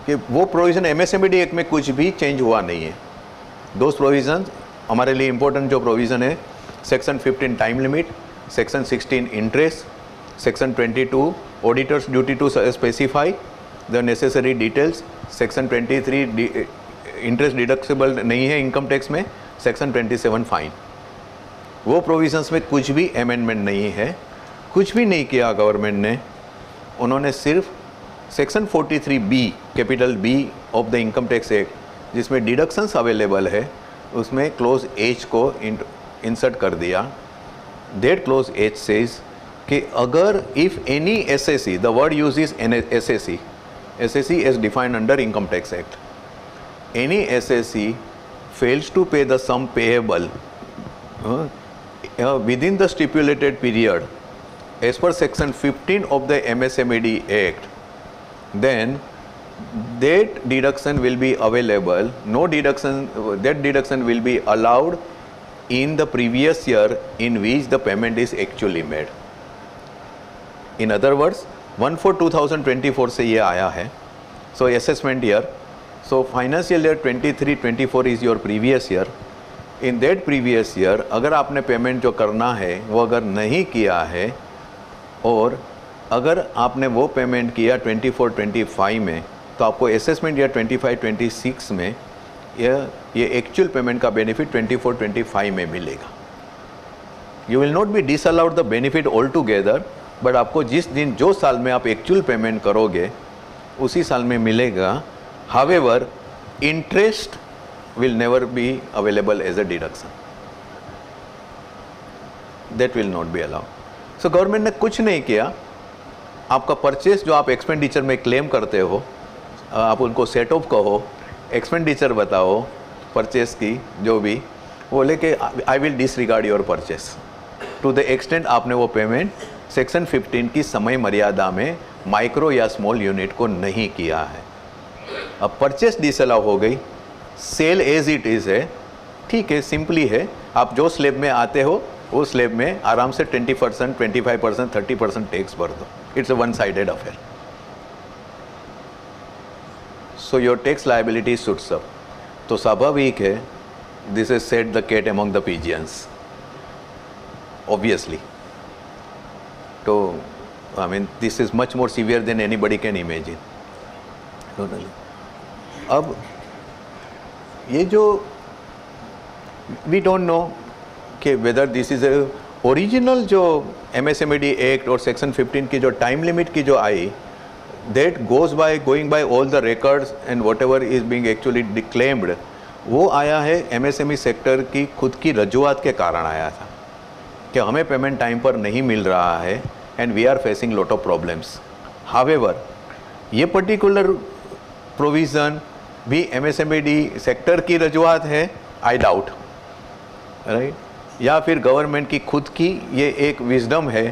Speaker 1: कि वो प्रोविज़न MSMED Act में कुछ भी चेंज हुआ नहीं है. Those provisions हमारे लिए इम्पोर्टेंट जो प्रोविज़न है, Section 15 time limit, Section 16 interest, Section 22 auditor's duty to specify the necessary details, Section 23 interest deductible नहीं है इनकम टैक्स में, Section 27 फाइन. वो प्रोविजंस में कुछ भी अमेंडमेंट नहीं है, कुछ भी नहीं किया गवर्नमेंट ने. उन्होंने सिर्फ Section 43B capital B of the income tax act, जिसमें डिडक्शंस अवेलेबल है, उसमें क्लोज H को इंसर्ट कर दिया. दैट क्लोज H सेज कि अगर if any SSC, the word use is SSC, SSC as defined under income tax act, any SSC fails to pay the sum payable within the stipulated period as per Section 15 of the MSMED Act, then that deduction will be available. No deduction, that deduction will be allowed in the previous year in which the payment is actually made. In other words, 1/4/2024 से ये आया है. So assessment year, so financial year 23-24 is your previous year. In that previous year अगर आपने payment जो करना है वो अगर नहीं किया है, और अगर आपने वो पेमेंट किया 24-25 में, तो आपको असेसमेंट ईयर 25-26 में ये एक्चुअल पेमेंट का बेनिफिट 24-25 में मिलेगा. You will not B disallowed the benefit all together, but आपको जिस दिन जो साल में आप एक्चुअल पेमेंट करोगे उसी साल में मिलेगा. However interest will never be available as a deduction. That will not be allowed. So government ने कुछ नहीं किया. आपका परचेस जो आप एक्सपेंडिचर में क्लेम करते हो, आप उनको सेट ऑफ कहो, एक्सपेंडिचर बताओ परचेस की जो भी, वो बोले कि I will disregard your purchase to the extent आपने वो पेमेंट सेक्शन 15 की समय मर्यादा में माइक्रो या स्मॉल यूनिट को नहीं किया है. अब परचेस डिसअलाउ हो गई, सेल एज इट इज़ है, ठीक है, सिंपली है. आप जो स्लैब में आते हो वो स्लैब में आराम से 20%, 25%, 30% टैक्स भर दो. It's a one sided affair. so your tax liability shoots up. तो स्वाभाविक है, this is set the cat among the pigeons, obviously. So I mean this is much more severe than anybody can imagine. Totally. अब ये जो we don't know कि whether this is a original जो MSMED act और section 15 की जो time limit की जो आई, that goes by going by all the records and whatever is being actually declaimed, वो आया है MSME सेक्टर की खुद की रजूआत के कारण आया था कि हमें पेमेंट टाइम पर नहीं मिल रहा है and we are facing lot of problems. However ये पर्टिकुलर प्रोविज़न भी MSMED सेक्टर की रजूआत है, आई डाउट, राइट, या फिर गवर्नमेंट की खुद की ये एक विजडम है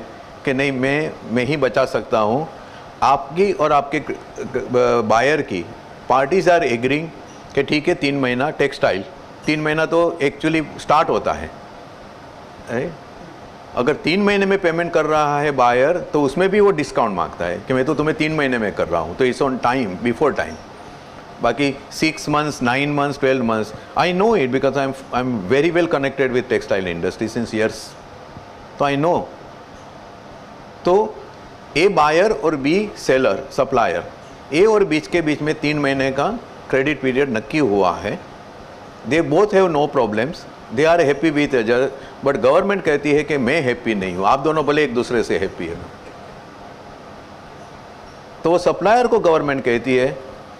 Speaker 1: कि नहीं मैं ही बचा सकता हूँ. आपकी और आपके बायर की पार्टीज आर एग्रिंग कि ठीक है 3 महीना टेक्सटाइल, 3 महीना तो एक्चुअली स्टार्ट होता है. अगर 3 महीने में पेमेंट कर रहा है बायर तो उसमें भी वो डिस्काउंट मांगता है कि मैं तो तुम्हें 3 महीने में कर रहा हूँ, तो it's on time, before time. बाकी 6 months, 9 months, 12 months, I know it because I'm very well connected with textile industry since years. तो I know. तो ए बायर और बी सेलर सप्लायर, ए और बीच के बीच में 3 महीने का क्रेडिट पीरियड नक्की हुआ है. They both have no problems, they are happy with other, but government कहती है कि मैं हैप्पी नहीं हूँ, आप दोनों भले एक दूसरे से हैप्पी है. तो वो सप्लायर को गवर्नमेंट कहती है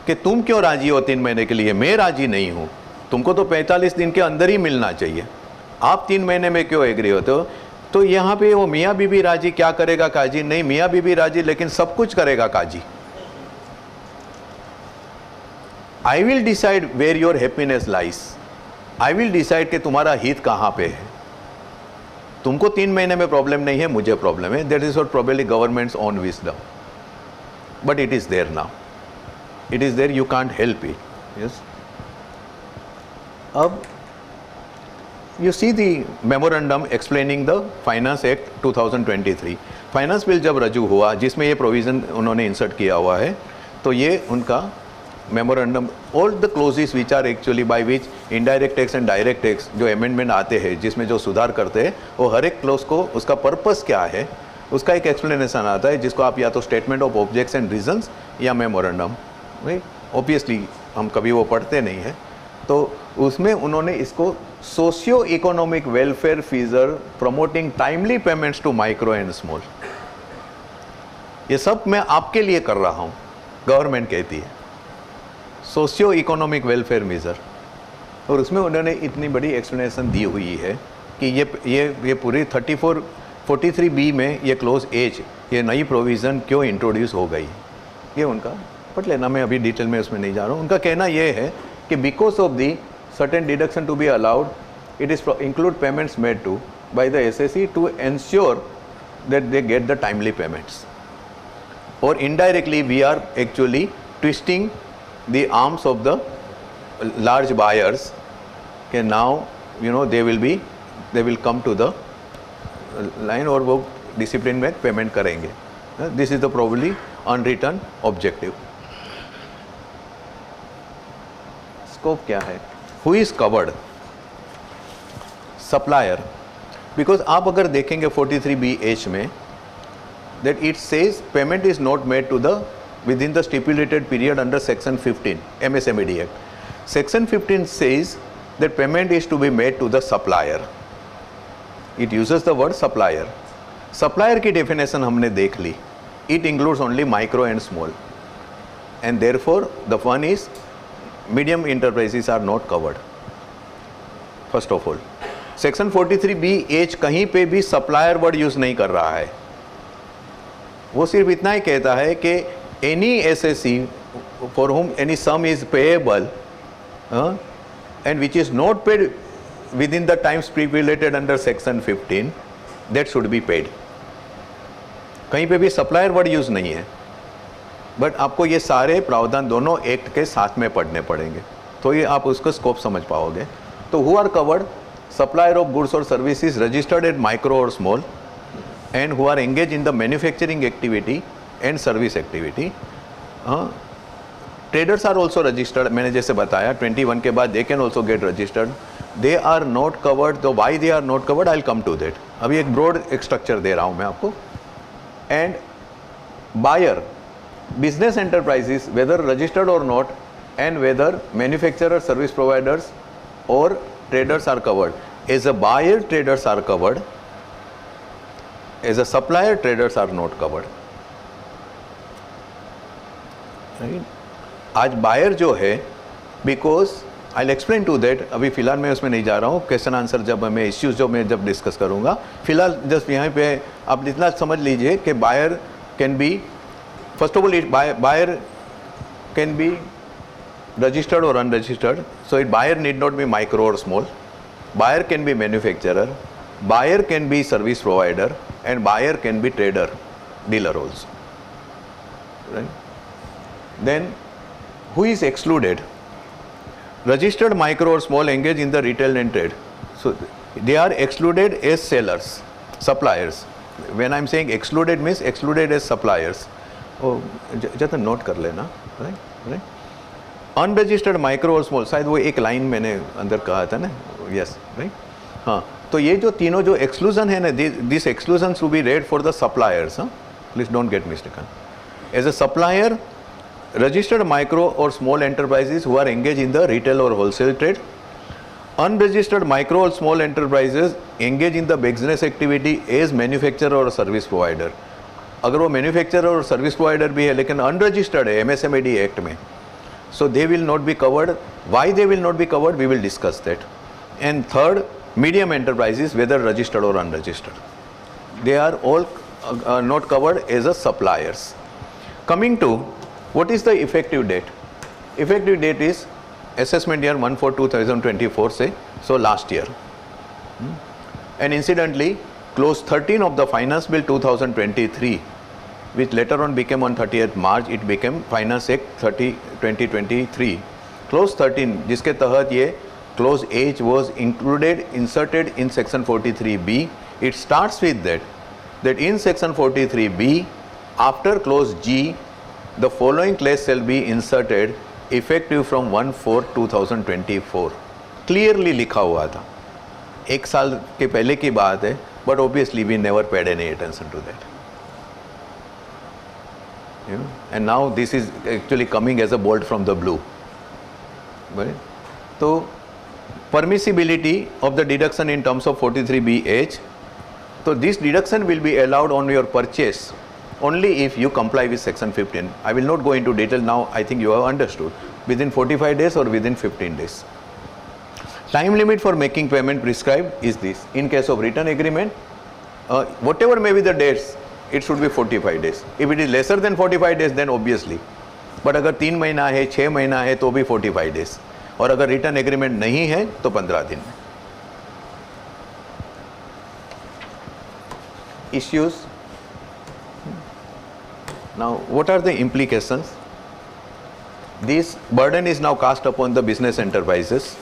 Speaker 1: कि तुम क्यों राजी हो 3 महीने के लिए, मैं राजी नहीं हूँ, तुमको तो 45 दिन के अंदर ही मिलना चाहिए, आप 3 महीने में क्यों एग्री होते हो. तो यहाँ पे वो मियाँ बीबी राजी, क्या करेगा काजी, नहीं मियाँ बीबी राजी लेकिन सब कुछ करेगा काजी. I will decide where your happiness lies, I will decide कि तुम्हारा हित कहाँ पे है. तुमको 3 महीने में प्रॉब्लम नहीं है, मुझे प्रॉब्लम है. That is what probably government's own wisdom, but it is there now. It is there, you can't help it. Yes. अब you see the memorandum explaining the Finance Act 2023. Finance bill जब रजू हुआ जिसमें ये provision उन्होंने insert किया हुआ है, तो ये उनका memorandum, all the clauses which are actually by which indirect tax and direct tax जो अमेंडमेंट आते हैं जिसमें जो सुधार करते हैं, वो हर एक क्लोज को उसका पर्पस क्या है उसका एक एक्सप्लेनेशन आता है, जिसको आप या तो statement of objects and reasons या मेमोरेंडम, ऑब्वियसली हम कभी वो पढ़ते नहीं हैं. तो उसमें उन्होंने इसको socio economic welfare feature promoting timely payments to micro and small, ये सब मैं आपके लिए कर रहा हूँ, गवर्नमेंट कहती है सोशियो इकोनॉमिक वेलफेयर मेजर. और उसमें उन्होंने इतनी बड़ी एक्सप्लेनेशन दी हुई है कि ये पूरी 43B में ये क्लोज एज, ये नई प्रोविज़न क्यों इंट्रोड्यूस हो गई, ये उनका पढ़ लेना, मैं अभी डिटेल में उसमें नहीं जा रहा हूँ. उनका कहना ये है कि because of the certain deduction to be allowed, it is include payments made to by the SSC to ensure that they get the timely payments. और indirectly we are actually twisting the arms of the large buyers के now they will come to the line और वो discipline में payment करेंगे. This is the probably unwritten objective. Scope क्या है, who is covered, supplier. Because आप अगर देखेंगे 43BH में that it says payment is not made to the within the stipulated period under section 15 MSMED act. Section 15 says that payment is to be made to the supplier. It uses the word supplier. Supplier की definition हमने देख ली, it includes only micro and small, and therefore the one is medium enterprises are not covered. First of all, section 43BH कहीं पे भी supplier word use नहीं कर रहा है. वो सिर्फ इतना ही कहता है कि any SSC for whom any sum is payable and which is not paid within the time stipulated under section 15, that should be paid. कहीं पे भी सप्लायर वर्ड यूज़ नहीं है, बट आपको ये सारे प्रावधान दोनों एक्ट के साथ में पढ़ने पड़ेंगे, तो ये आप उसको स्कोप समझ पाओगे. तो who are covered, supplier of goods और सर्विसेज रजिस्टर्ड एट माइक्रो और small and who are engage in the manufacturing activity and service activity. Traders are also registered. मैंने जैसे बताया 21 के बाद they can also get registered. They are not covered. तो why they are not covered? I'll come to that. अभी एक broad एक structure दे रहा हूँ मैं आपको. And buyer, business enterprises, whether registered or not, and whether manufacturers, service providers, or traders are covered. As a buyer, traders are covered. As a supplier, traders are not covered. Right? आज buyer जो है, because I explain to that, अभी फिलहाल मैं उसमें नहीं जा रहा हूँ, क्वेश्चन आंसर जब मैं इश्यूज जो मैं जब डिस्कस करूँगा, फिलहाल जस्ट यहाँ पे आप इतना समझ लीजिए कि buyer can be, first of all buyer can be registered और unregistered. So it buyer need not be micro और small. Buyer can be manufacturer, buyer can be service provider, and buyer can be trader, dealer also. Right? Then who is excluded? Registered micro or small engage in the retail and trade. So they are excluded as sellers, suppliers. When I'm saying excluded means excluded as suppliers. Oh, जरा note कर लेना. Right? Unregistered micro or small, शायद वो एक line मैंने अंदर कहा था ना. Yes, right? हाँ, तो ये जो तीनों जो exclusion है ना, this exclusion should be read for the suppliers. Please don't get mistaken. As a supplier, registered micro or small enterprises who are engaged in the retail or wholesale trade. Unregistered micro or small enterprises engage in the business activity as manufacturer or service provider. अगर वो manufacturer और service provider भी है लेकिन unregistered है MSMED Act में, so they will not be covered. Why they will not be covered? We will discuss that. And third, medium enterprises, whether registered or unregistered, they are all not covered as a suppliers. Coming to what is the effective date? Effective date is assessment year 1/4/2024 से, so last year. And incidentally, clause 13 of the Finance Bill 2023, which later on became on 30th March, it became Finance Act 2023. Clause 13, जिसके तहत ये clause H was included, inserted in section 43B. It starts with that in section 43B, after clause G, the following clause shall be inserted effective from 1/4/2024. Clearly लिखा हुआ था. एक साल के पहले की बात है, but obviously we never paid any attention to that. And now this is actually coming as a bolt from the blue. Right? So permissibility of the deduction in terms of 43BH. So this deduction will be allowed on your purchase only if you comply with section 15. I will not go into detail now. I think you have understood. Within 45 days or within 15 days. Time limit for making payment prescribed is this. In case of written agreement, whatever may be the dates, it should be 45 days. If it is lesser than 45 days, then obviously. But अगर 3 महीना है, 6 महीना है, तो भी 45 days. और अगर written agreement नहीं है, तो 15 दिन. Issues. Now, what are the implications? This burden is now cast upon the business enterprises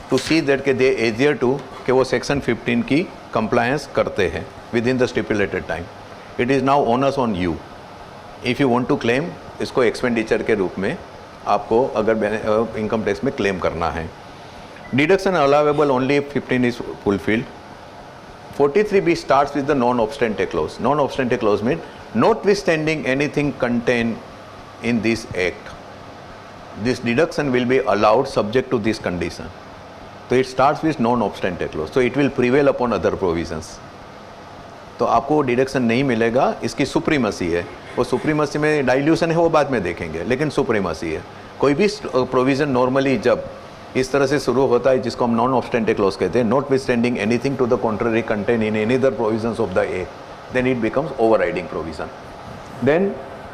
Speaker 1: to see that they adhere to कि वो section 15 की compliance करते हैं within the stipulated time. It is now onus on you. If you want to claim, इसको expenditure के रूप में आपको अगर income tax में claim करना है. Deduction allowable only if 15 is fulfilled. 43B starts with the non-obstante clause. Non-obstante clause means notwithstanding anything contained in this act, this deduction will be allowed subject to this condition. So it starts with non-obstante clause. So it will prevail upon other provisions. तो आपको deduction नहीं मिलेगा, इसकी supremacy है. वो supremacy में dilution है वो बाद में देखेंगे, लेकिन सुप्रीमेसी है. कोई भी प्रोविजन नॉर्मली जब इस तरह से शुरू होता है जिसको हम नॉन ऑब्स्टेंटे क्लॉज कहते हैं, notwithstanding anything to the contrary contain in any other provisions of the act, then it becomes overriding provision. Then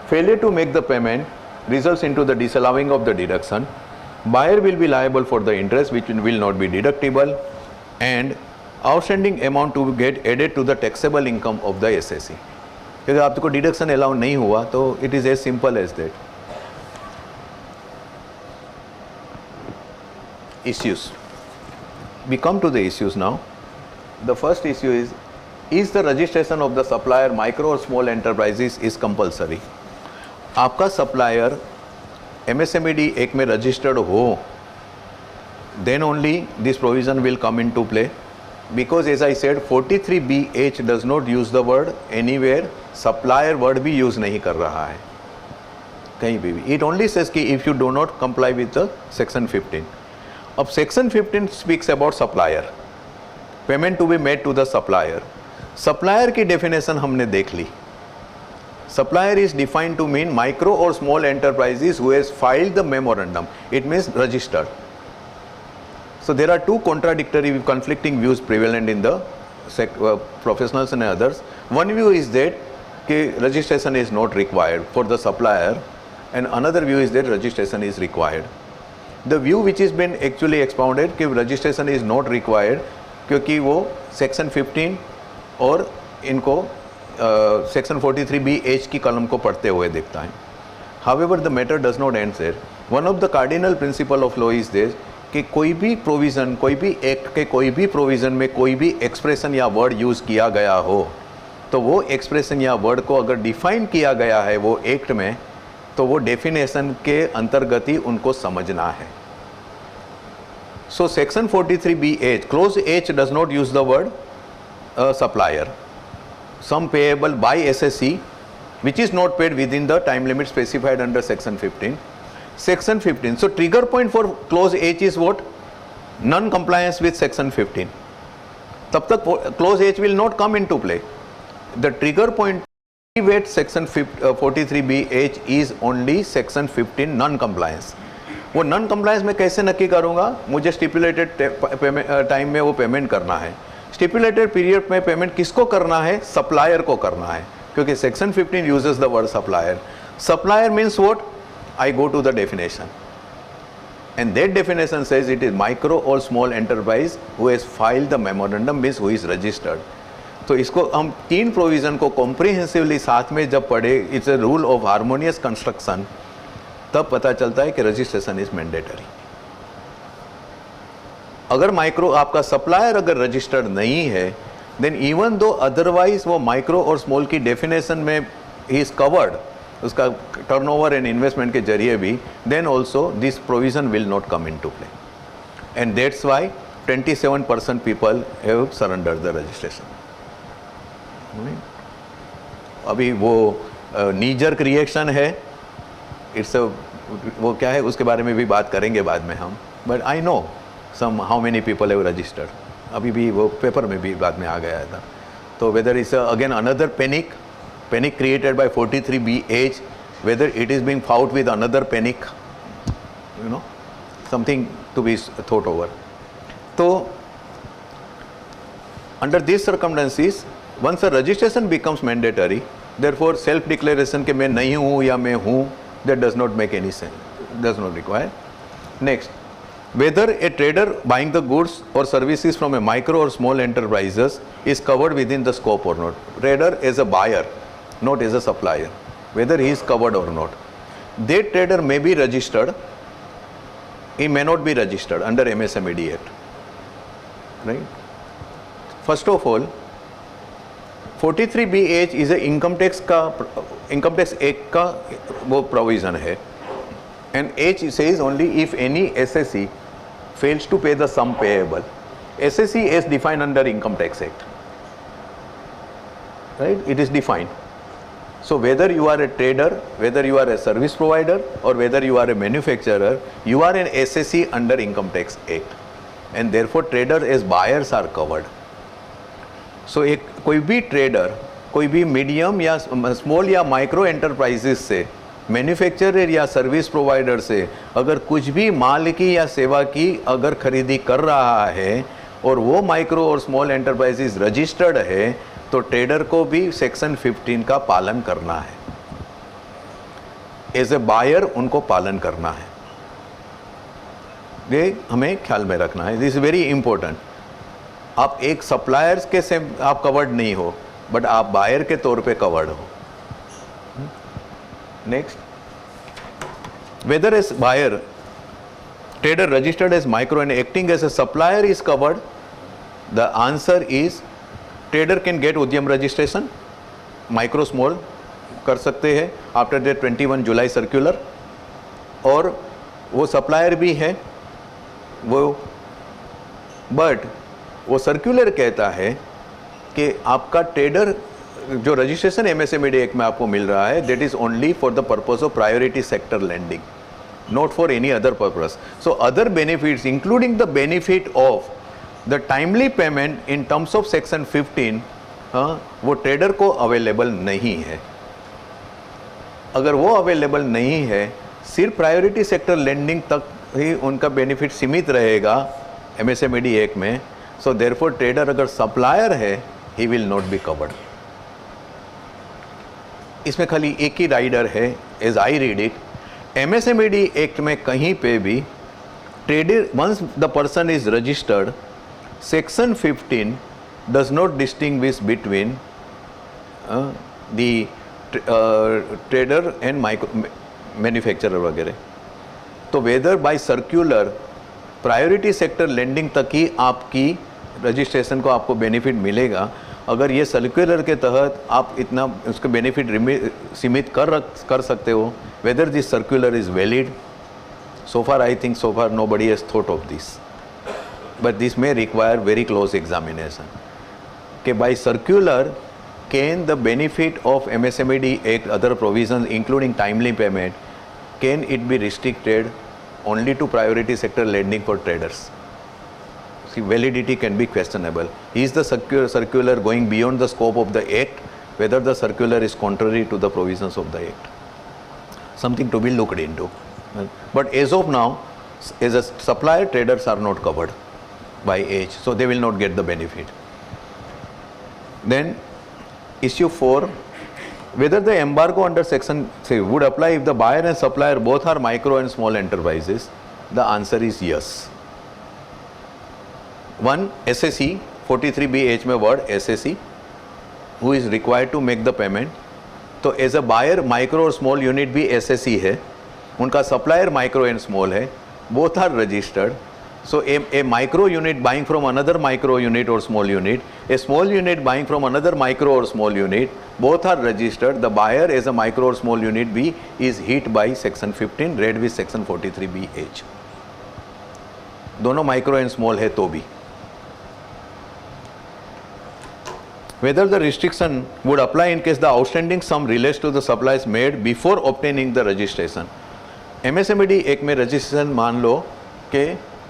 Speaker 1: failure to make the payment results into the disallowing of the deduction. Buyer will be liable for the interest which will not be deductible, and outstanding amount to get added to the taxable income of the SSE. क्योंकि आपको deduction allow नहीं हुआ तो it is as simple as that. Issues. We come to the issues now. The first issue is the registration of the supplier micro or small enterprises is compulsory. आपका supplier MSMED एक में registered हो, then only this provision will come into play, because as I said 43BH does not use the word anywhere, supplier word भी use नहीं कर रहा है कहीं भी. It only says कि if you do not comply with the section 15. अब section 15 speaks about supplier, payment to be made to the supplier. Supplier की definition हमने देख ली. Supplier is defined to mean micro or small enterprises who has filed the memorandum. It means registered. So there are two contradictory, conflicting views prevalent in the professionals and others. One view is that registration is not required for the supplier, and another view is that registration is required. The view which has been actually expounded कि registration is not required क्योंकि वो section 15 और इनको section 43BH की कलम को पढ़ते हुए दिखता है. However, the matter does not end there. One of the cardinal principle of law is this कि कोई भी प्रोविज़न, कोई भी एक्ट के कोई भी प्रोविज़न में कोई भी एक्सप्रेशन या वर्ड यूज़ किया गया हो, तो वो एक्सप्रेशन या वर्ड को अगर डिफाइन किया गया है वो एक्ट में, तो वो डेफिनेशन के अंतर्गत ही उनको समझना है. So section 43BH, clause H does not use the word supplier. Sum payable by SSC which is not paid within the time limit specified under section 15. Section 15. So trigger point for clause H is what? Non-compliance with section 15. तब तक clause H will not come into play. The trigger point with section 43BH is only section 15 non-compliance. वो non-compliance मैं कैसे नक्की करूँगा? मुझे stipulated time में वो पेमेंट करना है. Stipulated period में पेमेंट किसको करना है? सप्लायर को करना है, क्योंकि section 15 uses the word supplier. Supplier means what? I go to the definition, and that definition says it is micro or small enterprise who has filed the memorandum, means who is registered. तो इसको हम तीन provision को comprehensively साथ में जब पढ़े, it's a rule of harmonious construction, तब पता चलता है कि रजिस्ट्रेशन इज मैंडेटरी. अगर माइक्रो आपका सप्लायर अगर रजिस्टर्ड नहीं है, देन इवन दो अदरवाइज वो माइक्रो और स्मॉल की डेफिनेशन में ही इज कवर्ड, उसका टर्नओवर एंड इन्वेस्टमेंट के जरिए भी, then also this provision will not come in to play. And that's why 27% people have surrender the registration. अभी वो नीजर्क रिएक्शन है, इट्स वो क्या है उसके बारे में भी बात करेंगे बाद में हम. But I know some how many people have registered. अभी भी वो पेपर में भी बाद में आ गया था. तो whether is again another panic created by 43BH, whether it is being fought with another panic, something to be thought over. So under these circumstances, once a registration becomes mandatory, therefore self declaration के मैं नहीं हूँ या मैं हूँ, that does not make any sense, does not require. Next, whether a trader buying the goods or services from a micro or small enterprises is covered within the scope or not. Trader is a buyer, not as a supplier, whether he is covered or not. That trader may be registered, he may not be registered under MSMED Act, right? First of all, 43BH is a income tax act का वो provision है, and H says only if any SSC fails to pay the sum payable. SSC is defined under Income Tax Act, right? It is defined. So whether you are a trader, whether you are a service provider, or whether you are a manufacturer, you are an SSC under Income Tax Act, and therefore trader as buyers are covered. So एक कोई भी trader, कोई भी medium या small या micro enterprises से, manufacturer या service provider से अगर कुछ भी माल की या सेवा की अगर खरीदी कर रहा है और वो माइक्रो और स्मॉल एंटरप्राइजेस रजिस्टर्ड है, तो ट्रेडर को भी सेक्शन 15 का पालन करना है. एज ए बायर उनको पालन करना है. ये हमें ख्याल में रखना है. This is very important. आप एक सप्लायर्स के से आप कवर्ड नहीं हो, बट आप बायर के तौर पे कवर्ड हो. Next, whether as buyer trader registered as micro and acting as a supplier is covered, the answer is trader can get उद्यम registration, micro small कर सकते हैं after the 21 July circular. और वो सप्लायर भी है वो, बट वो सर्कुलर कहता है कि आपका ट्रेडर जो रजिस्ट्रेशन एमएसएमई एक्ट में आपको मिल रहा है, that is only for the purpose of priority sector lending, not for any other purpose. So other benefits, including the benefit of the timely payment in terms of section 15, वो trader को available नहीं है. अगर वो available नहीं है, सिर्फ priority sector lending तक ही उनका बेनिफिट सीमित रहेगा एमएसएमई एक्ट में. सो देयरफॉर ट्रेडर अगर सप्लायर है, he will not be covered. इसमें खाली एक ही राइडर है, as I read it. MSME act में कहीं पे भी trader, once the person is registered, section 15 does not distinguish between the trader and micro manufacturer वगैरह. तो whether by circular priority sector lending तक ही आपकी रजिस्ट्रेशन को आपको बेनिफिट मिलेगा. अगर ये सर्कुलर के तहत आप इतना उसके बेनिफिट सीमित कर सकते हो, whether this circular is valid, so far I think so far nobody has thought of this, but this may require very close examination. कि by circular can the benefit of MSME act other provisions including timely payment, can it be restricted only to priority sector lending for traders? See, validity can be questionable. Is the circular going beyond the scope of the act, whether the circular is contrary to the provisions of the act? Something to be looked into. But as of now, as a supplier, traders are not covered by age, so they will not get the benefit. Then issue 4, whether the embargo under section 3 would apply if the buyer and supplier both are micro and small enterprises. The answer is yes. One, SSE 43BH में word SSE, who is required to make the payment. तो as a buyer micro और small unit भी SSE है, उनका supplier micro and small है, both are registered. So a micro unit buying from another micro unit or small unit, a small unit buying from another micro or small unit, both are registered. The buyer as a micro or small unit B is hit by section 15, read with section 43BH. दोनों micro and small है तो भी. Whether the restriction would apply in case the outstanding sum relates to the supplies made before obtaining the registration. MSMED एक में registration मान लो कि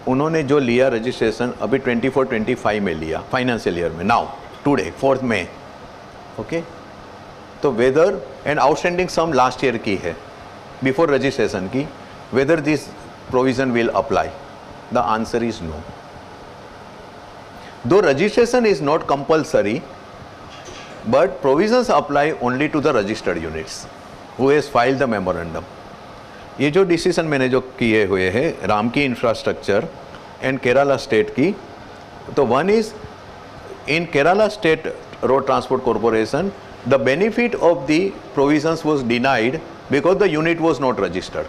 Speaker 1: उन्होंने जो लिया रजिस्ट्रेशन अभी 24-25 में लिया फाइनेंशियल ईयर में, नाउ टुडे 4 मई, ओके. तो whether and outstanding sum last year की है बिफोर रजिस्ट्रेशन की, whether this provision will apply, the answer is no. Though registration is not compulsory, but provisions apply only to the registered units who has filed the memorandum. ये जो decision मैंने जो किए हुए हैं Ramky infrastructure and Kerala state की, तो one is in Kerala state road transport corporation, the benefit of the provisions was denied because the unit was not registered,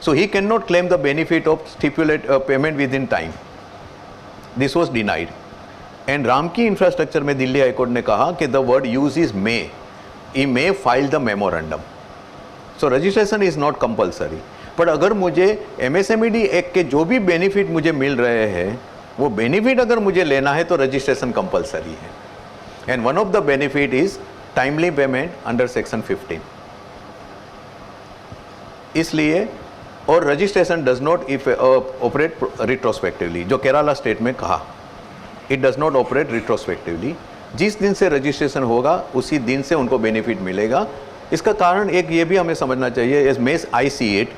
Speaker 1: so he can not claim the benefit of stipulate payment with in time. This was denied. And Ramky infrastructure में Delhi high court ने कहा कि the word use is may, E may file the memorandum. So registration is not compulsory. But अगर मुझे MSME act के जो भी benefit मुझे मिल रहे हैं, वो बेनिफिट अगर मुझे लेना है तो रजिस्ट्रेशन कंपल्सरी है. And one of the benefit is timely payment under section 15. इसलिए और registration does not operate retrospectively, जो केरला स्टेट में कहा, it does not operate retrospectively. जिस दिन से रजिस्ट्रेशन होगा उसी दिन से उनको बेनिफिट मिलेगा. इसका कारण एक ये भी हमें समझना चाहिए, as mess I see it,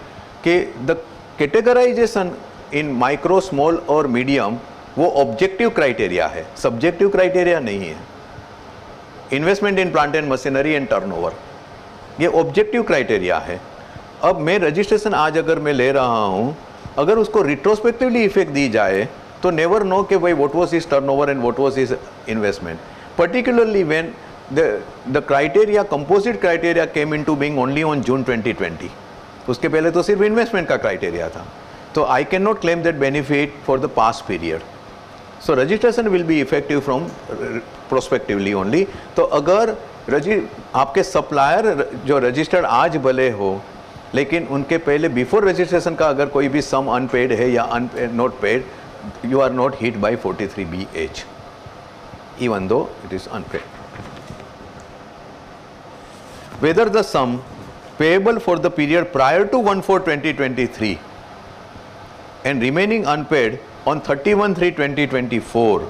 Speaker 1: कि the categorisation in micro, small और मीडियम वो ऑब्जेक्टिव क्राइटेरिया है, सब्जेक्टिव क्राइटेरिया नहीं है. Investment in plant and machinery and turnover, ये ऑब्जेक्टिव क्राइटेरिया है. अब मैं रजिस्ट्रेशन आज अगर मैं ले रहा हूँ, अगर उसको रिट्रोस्पेक्टिवली इफेक्ट दी जाए तो नेवर नो कि भाई what was his turnover and what was his investment, particularly when the criteria, composite criteria came into being only on June 2020. उसके पहले तो सिर्फ इन्वेस्टमेंट का क्राइटेरिया था. तो I can not claim that benefit for the past period. So registration will be effective from prospectively only. तो अगर आपके सप्लायर जो रजिस्टर्ड आज भले हो, लेकिन उनके पहले बिफोर रजिस्ट्रेशन का अगर कोई भी सम अनपेड है या not paid, you are not hit by 43BH, even though it is unpaid. Whether the sum payable for the period prior to 1/4/2023 and remaining unpaid on 31/3/2024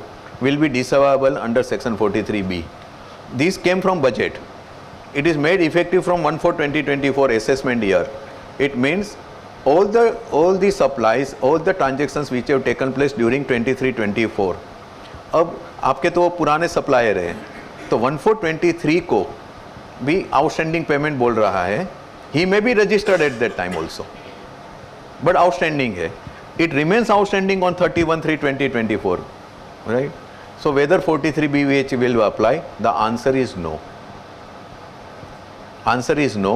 Speaker 1: will be disallowable under section 43B. These came from budget. It is made effective from 1/4/2024 assessment year. It means all the supplies, all the transactions which have taken place during 23-24. अब आपके तो पुराने supplier हैं, तो 1/4/23 को भी outstanding payment बोल रहा है. He may be registered at that time also, but outstanding है. It remains outstanding on 31/3/2024, right? So whether 43BH will apply? The answer is no. Answer is no,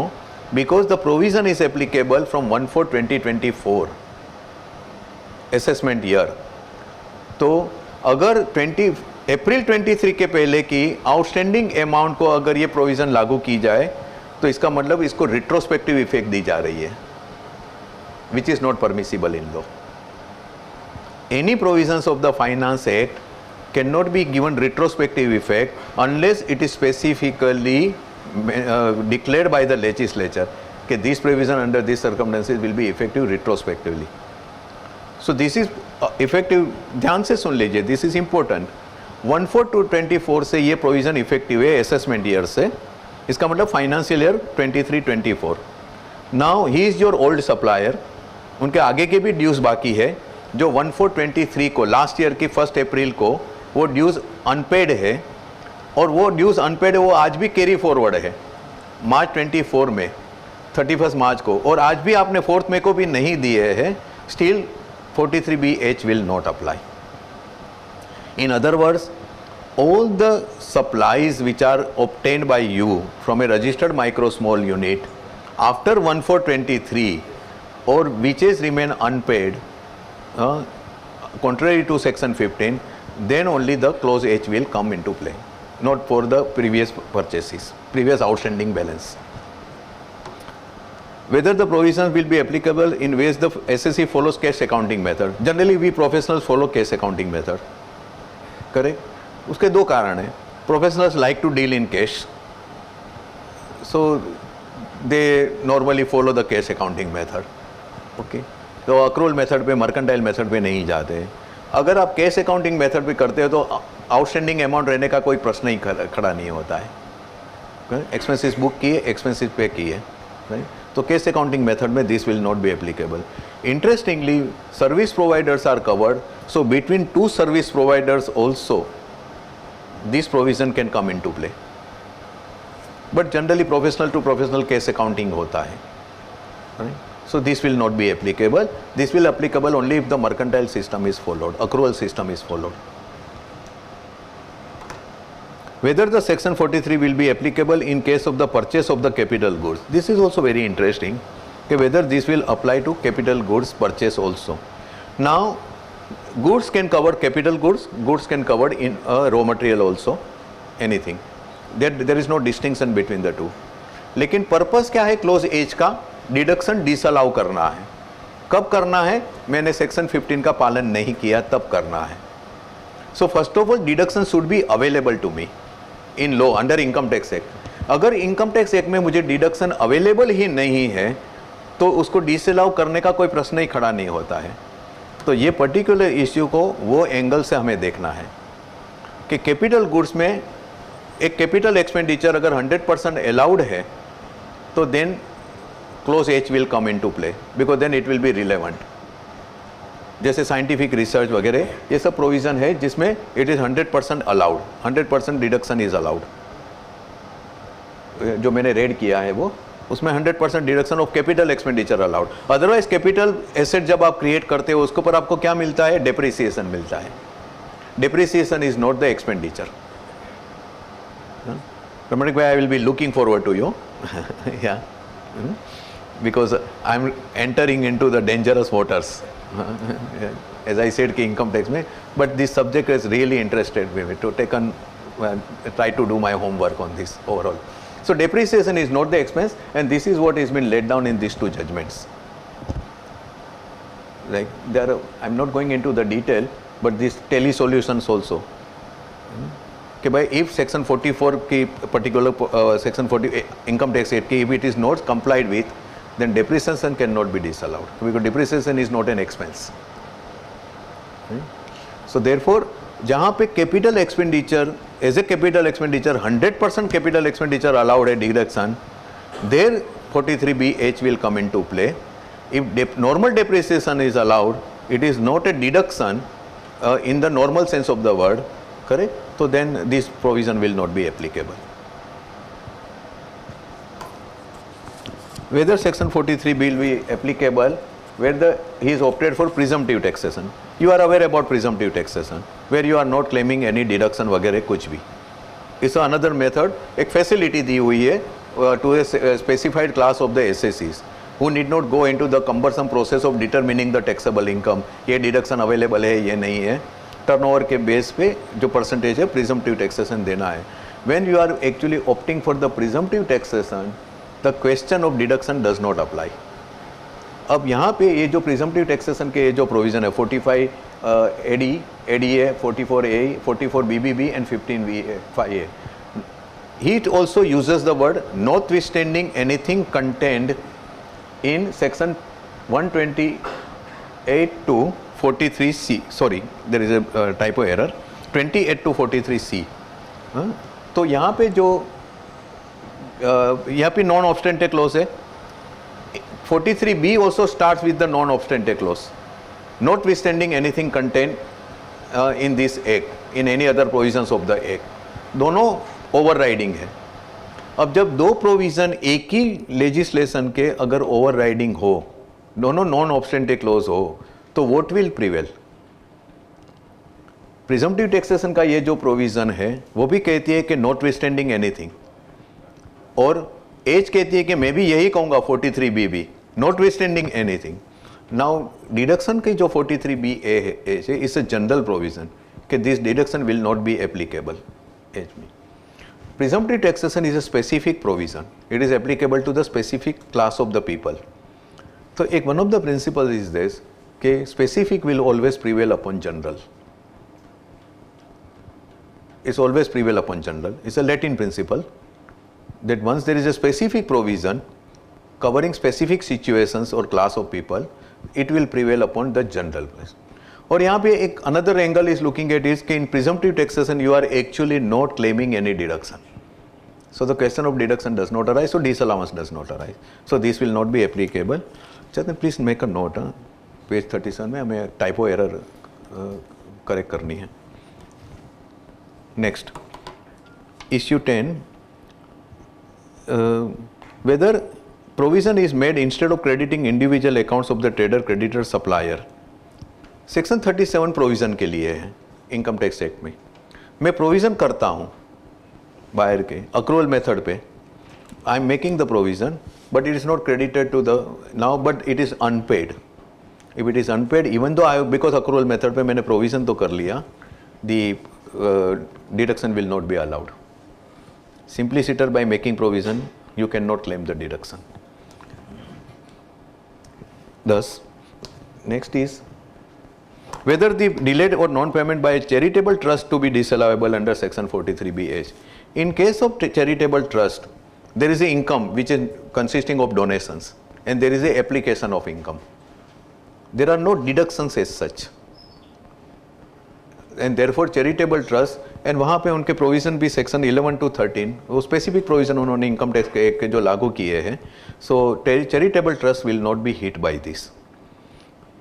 Speaker 1: because the provision is applicable from 1/4/2024 assessment year. तो अगर अप्रैल 23 के पहले की outstanding amount को अगर ये provision लागू की जाए तो इसका मतलब इसको रिट्रोस्पेक्टिव इफेक्ट दी जा रही है, which is not permissible in law. Any provisions of the finance act cannot be given retrospective effect unless it is specifically declared by the legislature that this provision under these circumstances will be effective retrospectively. So this is effective. ध्यान से सुन लीजिए, this is important. 1/4/24 से ये provision effective है assessment year से. इसका मतलब financial year 23-24. Now he is your old supplier. उनके आगे के भी ड्यूज बाकी है जो 1/4/23 को लास्ट ईयर की 1 अप्रैल को वो ड्यूज अनपेड है, और वो ड्यूज अनपेड है वो आज भी कैरी फॉरवर्ड है मार्च 24 में 31 मार्च को, और आज भी आपने 4 मई को भी नहीं दिए हैं. Still 43BH will not apply. In other words, all the supplies which are obtained by you from a registered micro small unit after 1/4/23 or which is remain unpaid contrary to section 15, then only the clause H will come into play, not for the previous purchases, previous outstanding balance. Whether the provisions will be applicable in ways the SSE follows cash accounting method. Generally we professionals follow cash accounting method, correct? उसके दो कारण हैं. Professionals like to deal in cash, so they normally follow the cash accounting method. Okay, तो accrual method पे, mercantile method पे नहीं जाते. अगर आप कैश अकाउंटिंग मेथड पे करते हो तो आउटस्टैंडिंग अमाउंट रहने का कोई प्रश्न ही खड़ा नहीं होता है. एक्सपेंसेस बुक किए, एक्सपेंसेस पे किए, राइट? तो कैश अकाउंटिंग मेथड में this will not be applicable. Interestingly service providers are covered, so between two service providers also this provision can come in to play. But generally professional to professional cash accounting होता है, right? So this will not be applicable. This will applicable only if the mercantile system is followed, accrual system is followed. Whether the section 43 will be applicable in case of the purchase of the capital goods. This is also very interesting. Okay, whether this will apply to capital goods purchase also. Now, goods can cover capital goods. Goods can cover in raw material also. Anything. There is no distinction between the two. लेकिन purpose क्या है close as का? Deduction disallow करना है. कब करना है? मैंने सेक्शन 15 का पालन नहीं किया तब करना है. So first of all deduction should be available to me in law under income tax act. अगर इनकम टैक्स एक्ट में मुझे डिडक्शन अवेलेबल ही नहीं है तो उसको डिसअलाउ करने का कोई प्रश्न ही खड़ा नहीं होता है. तो ये पर्टिकुलर इश्यू को वो एंगल से हमें देखना है कि कैपिटल गुड्स में एक कैपिटल एक्सपेंडिचर अगर 100% अलाउड है तो then clause H will come in to play, because then it will be relevant. जैसे साइंटिफिक रिसर्च वगैरह ये सब प्रोविज़न है जिसमें it is 100% allowed, 100% deduction is allowed. जो मैंने रेड किया है वो उसमें 100% deduction of capital expenditure allowed. Otherwise capital asset जब आप क्रिएट करते हो उसके ऊपर आपको क्या मिलता है? डेप्रिसिएशन मिलता है. Depreciation is not the expenditure. Ramanik bhai, I will be looking forward to you. Yeah. Because I am entering into the dangerous waters. As I said कि income tax में, but this subject has really interested me to take on, try to do my homework on this overall. So depreciation is not the expense, and this is what has been laid down in these two judgments. Like there are, I'm not going into the detail, but these tele solutions also. कि भाई if section 44 की particular section 40 income tax act की if it is not complied with, then depreciation cannot be disallowed because depreciation is not an expense. So therefore जहाँ पे capital expenditure as a capital expenditure 100% capital expenditure allowed a deduction, there 43BH will come into play. If normal depreciation is allowed, it is not a deduction in the normal sense of the word, correct? So then this provision will not be applicable. Whether section 43 will be applicable where he is opted for presumptive taxation. You are aware about presumptive taxation where you are not claiming any deduction वगैरह कुछ भी. It's another method. एक facility दी हुई है to a specified class of the SSCs who need not go into the cumbersome process of determining the taxable income. ये deduction available है ये नहीं है. Turnover के base पे जो percentage है presumptive taxation देना है. When you are actually opting for the presumptive taxation, the question of deduction does not apply. अब यहाँ पे ये जो presumptive taxation के जो provision है 45 AD, ADA, 44A, 44 BBB and 15A, he also uses the word notwithstanding anything contained in section 128 to 43C. Sorry, there is a typo error. 28 to 43C. तो यहाँ पे जो यहाँ पे non obstante clause है. 43B also starts with the non obstante clause. Notwithstanding anything contained in this act, in any other provisions of the act. दोनों overriding है. अब जब दो प्रोविजन एक ही लेजिस्लेशन के अगर ओवरराइडिंग हो, दोनों नॉन ऑब्स्टेंटे क्लोज हो, तो what will prevail? Presumptive taxation का ये जो प्रोविजन है वो भी कहती है कि नॉटविथस्टैंडिंग एनीथिंग, और एज कहती है कि मैं भी यही कहूंगा 43B भी नॉटविथस्टैंडिंग एनीथिंग. नाउ डिडक्शन की जो 43B एज है इट्स अ जनरल प्रोविजन कि this deduction will not be applicable as में. Presumptive taxation is a specific provision. It is applicable to the specific class of the people. So, one of the principles is this: कि specific will always prevail upon general. It's always prevail upon general. It's a Latin principle that once there is a specific provision covering specific situations or class of people, it will prevail upon the general. और यहाँ पे एक another angle is looking at is कि in presumptive taxation you are actually not claiming any deduction. So the question of deduction does not arise, so disallowance does not arise. So this will not be applicable. Chetan, please make a note. Page 37 में हमें typo error correct करनी है. Next, issue 10. Whether provision is made instead of crediting individual accounts of the trader, creditor, supplier. Section 37 provision के लिए है income tax act में. मैं provision करता हूँ बायर के अक्रूवल मेथड पे, I am making the provision but it is not credited to the now but it is unpaid. If it is unpaid even though I because accrual method पे मैंने provision तो कर लिया, the deduction will not be allowed. Simpliciter by making provision you can not claim the deduction. Thus, next is whether the delayed or non-payment by a charitable trust to be disallowable under section 43BH. In case of charitable trust, there is an income which is consisting of donations and there is a application of income. There are no deductions as such. And therefore charitable trust, and वहाँ पे उनके provision भी section 11 to 13 वो specific provision उन्होंने income tax के जो लागू किए हैं. So charitable trust will not be hit by this.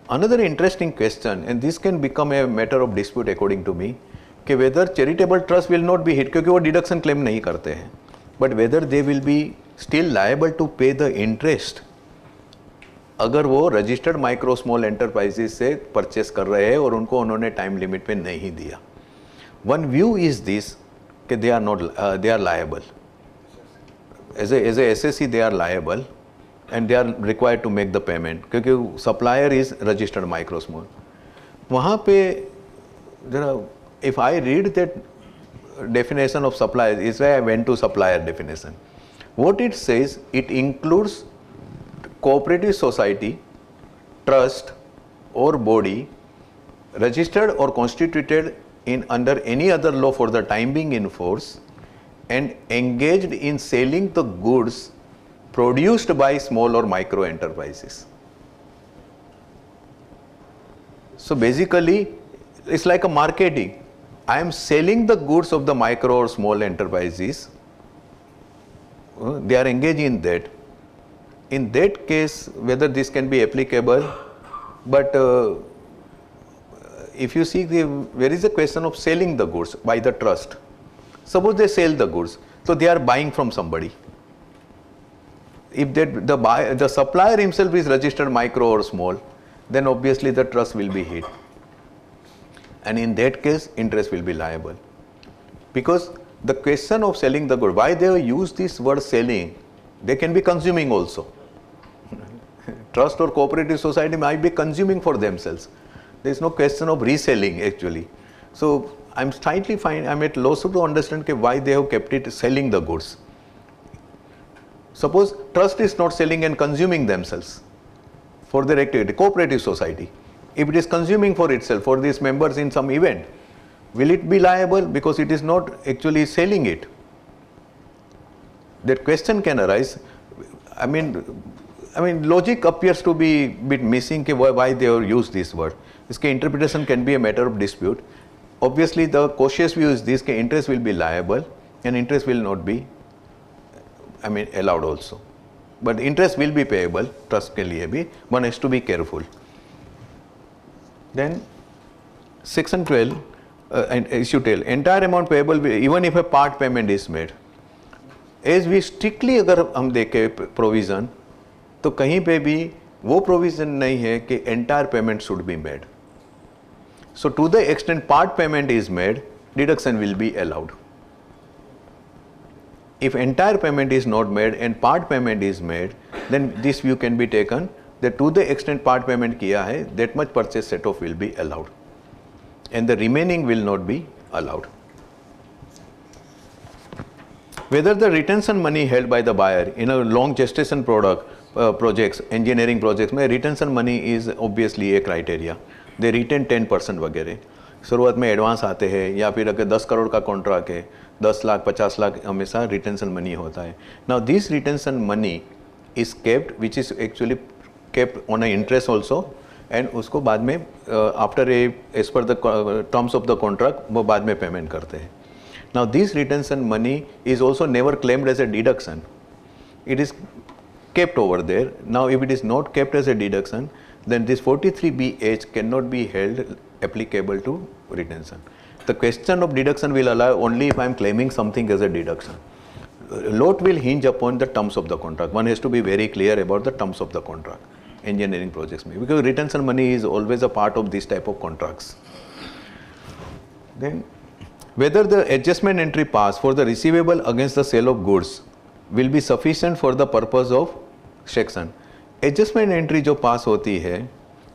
Speaker 1: Another interesting question, and this can become a matter of dispute according to me, कि whether charitable trust will not be hit क्योंकि वो deduction claim नहीं करते हैं, but whether they will be still liable to pay the interest अगर वो registered micro small enterprises से purchase कर रहे हैं और उनको उन्होंने टाइम लिमिट पे नहीं दिया. वन व्यू इज दिस कि they are liable as a SSC, they are liable and they are required to make the payment क्योंकि supplier is registered micro small. वहाँ पे जरा if I read that definition of supplier, is why I went to supplier definition. What it says, it includes cooperative society, trust or body registered or constituted in under any other law for the time being in force and engaged in selling the goods produced by small or micro enterprises. So basically, it's like a marketing. I am selling the goods of the micro or small enterprises. They are engaged in that. In that case, whether this can be applicable, but if you see, there is a question of selling the goods by the trust. Suppose they sell the goods, so they are buying from somebody. If the supplier himself is registered micro or small, then obviously the trust will be hit. And in that case, interest will be liable. Because the question of selling the good, why they use this word selling, they can be consuming also. Trust or cooperative society might be consuming for themselves. There is no question of reselling actually. So I'm at loss to understand why they have kept it selling the goods. Suppose trust is not selling and consuming themselves for their activity, cooperative society. If it is consuming for itself, for these members in some event, will it be liable because it is not actually selling it? That question can arise. I mean, logic appears to be a bit missing why they have used this word. This interpretation can be a matter of dispute. Obviously, the cautious view is this: interest will be liable and interest will not be, allowed also. But interest will be payable. Trust ke liye bhi one has to be careful. Then, section 12 and issue 12, entire amount payable even if a part payment is made. As we strictly अगर हम देखें provision, तो कहीं पे भी वो provision नहीं है कि entire payment should be made. So to the extent part payment is made, deduction will be allowed. If entire payment is not made and part payment is made, then this view can be taken that to the extent part payment किया है, that much purchase set off will be allowed, and the remaining will not be allowed. Whether the retention money held by the buyer in a long gestation projects, engineering projects में retention money is obviously a criteria. They retain 10% वगैरह. शुरुआत में advance आते हैं या फिर अगर 10 करोड़ का कॉन्ट्रैक्ट है, 10 लाख 50 लाख हमेशा रिटेंशन मनी होता है. Now this retention money is kept, which is actually kept on an interest also, and उसको बाद में after as per the terms of the contract वो बाद में पेमेंट करते हैं. Now this retention money is also never claimed as a deduction. It is kept over there. Now if it is not kept as a deduction, then this 43BH cannot be held applicable to retention. The question of deduction will allow only if I am claiming something as a deduction. Lot will hinge upon the terms of the contract. One has to be very clear about the terms of the contract. Engineering projects में, because retention money is always a part of this type of contracts. Then, whether the adjustment entry passed for the receivable against the sale of goods will be sufficient for the purpose of section. Adjustment entry जो पास होती है,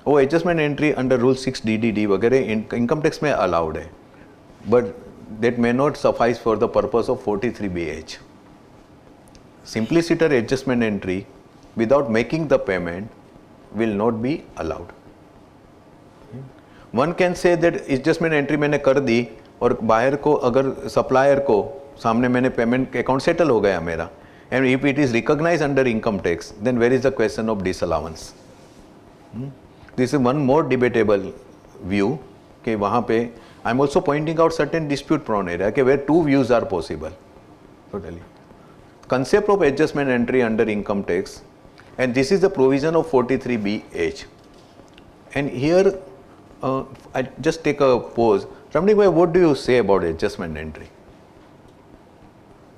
Speaker 1: वो adjustment entry under rule 6 DDD वगैरह income tax में allowed है, but that may not suffice for the purpose of 43BH. Simpliciter adjustment entry without making the payment will not be allowed. One can say that adjustment entry मैंने कर दी और buyer को अगर supplier को सामने मैंने payment account settle हो गया मेरा, and if it is recognized under income tax, then where is the question of disallowance? This is one more debatable view कि वहाँ पे I am also pointing out certain dispute prone area कि where two views are possible. Totally. Concept of adjustment entry under income tax, and this is the provision of 43BH. And here I just take a pause. Ramnik bhai, what do you say about adjustment entry?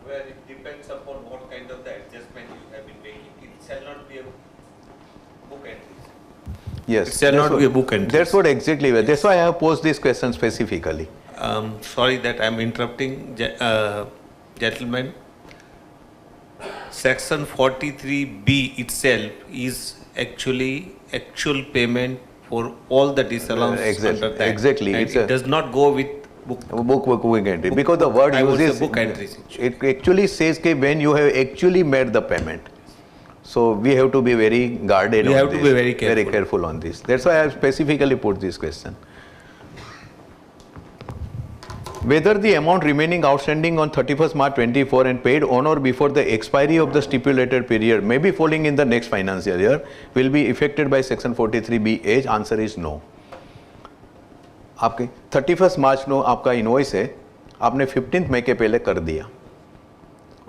Speaker 2: Well, it depends upon what kind of the adjustment you have been making. It shall not be a book entry.
Speaker 1: Yes.
Speaker 2: It shall not be a book entry.
Speaker 1: That's what exactly. Yes. That's why I have posed this question specifically.
Speaker 2: Sorry that I am interrupting, gentlemen. Section 43B itself is actual payment for all the disallowance under that.
Speaker 1: Exactly.
Speaker 2: And it does not go with
Speaker 1: book entry, because the word
Speaker 2: I would say
Speaker 1: uses
Speaker 2: book entry situation.
Speaker 1: it actually says that when you have actually made the payment. So we have to be very guarded.
Speaker 2: We
Speaker 1: on
Speaker 2: have to
Speaker 1: this,
Speaker 2: be very careful.
Speaker 1: on this. That's why I have specifically put this question. Whether the amount remaining outstanding on 31st March 24 and paid on or before the expiry of the stipulated period may be falling in the next financial year will be affected by section 43B(h). Answer is no. आपके 31st मार्च no आपका invoice है, आपने 15th मई के पहले कर दिया,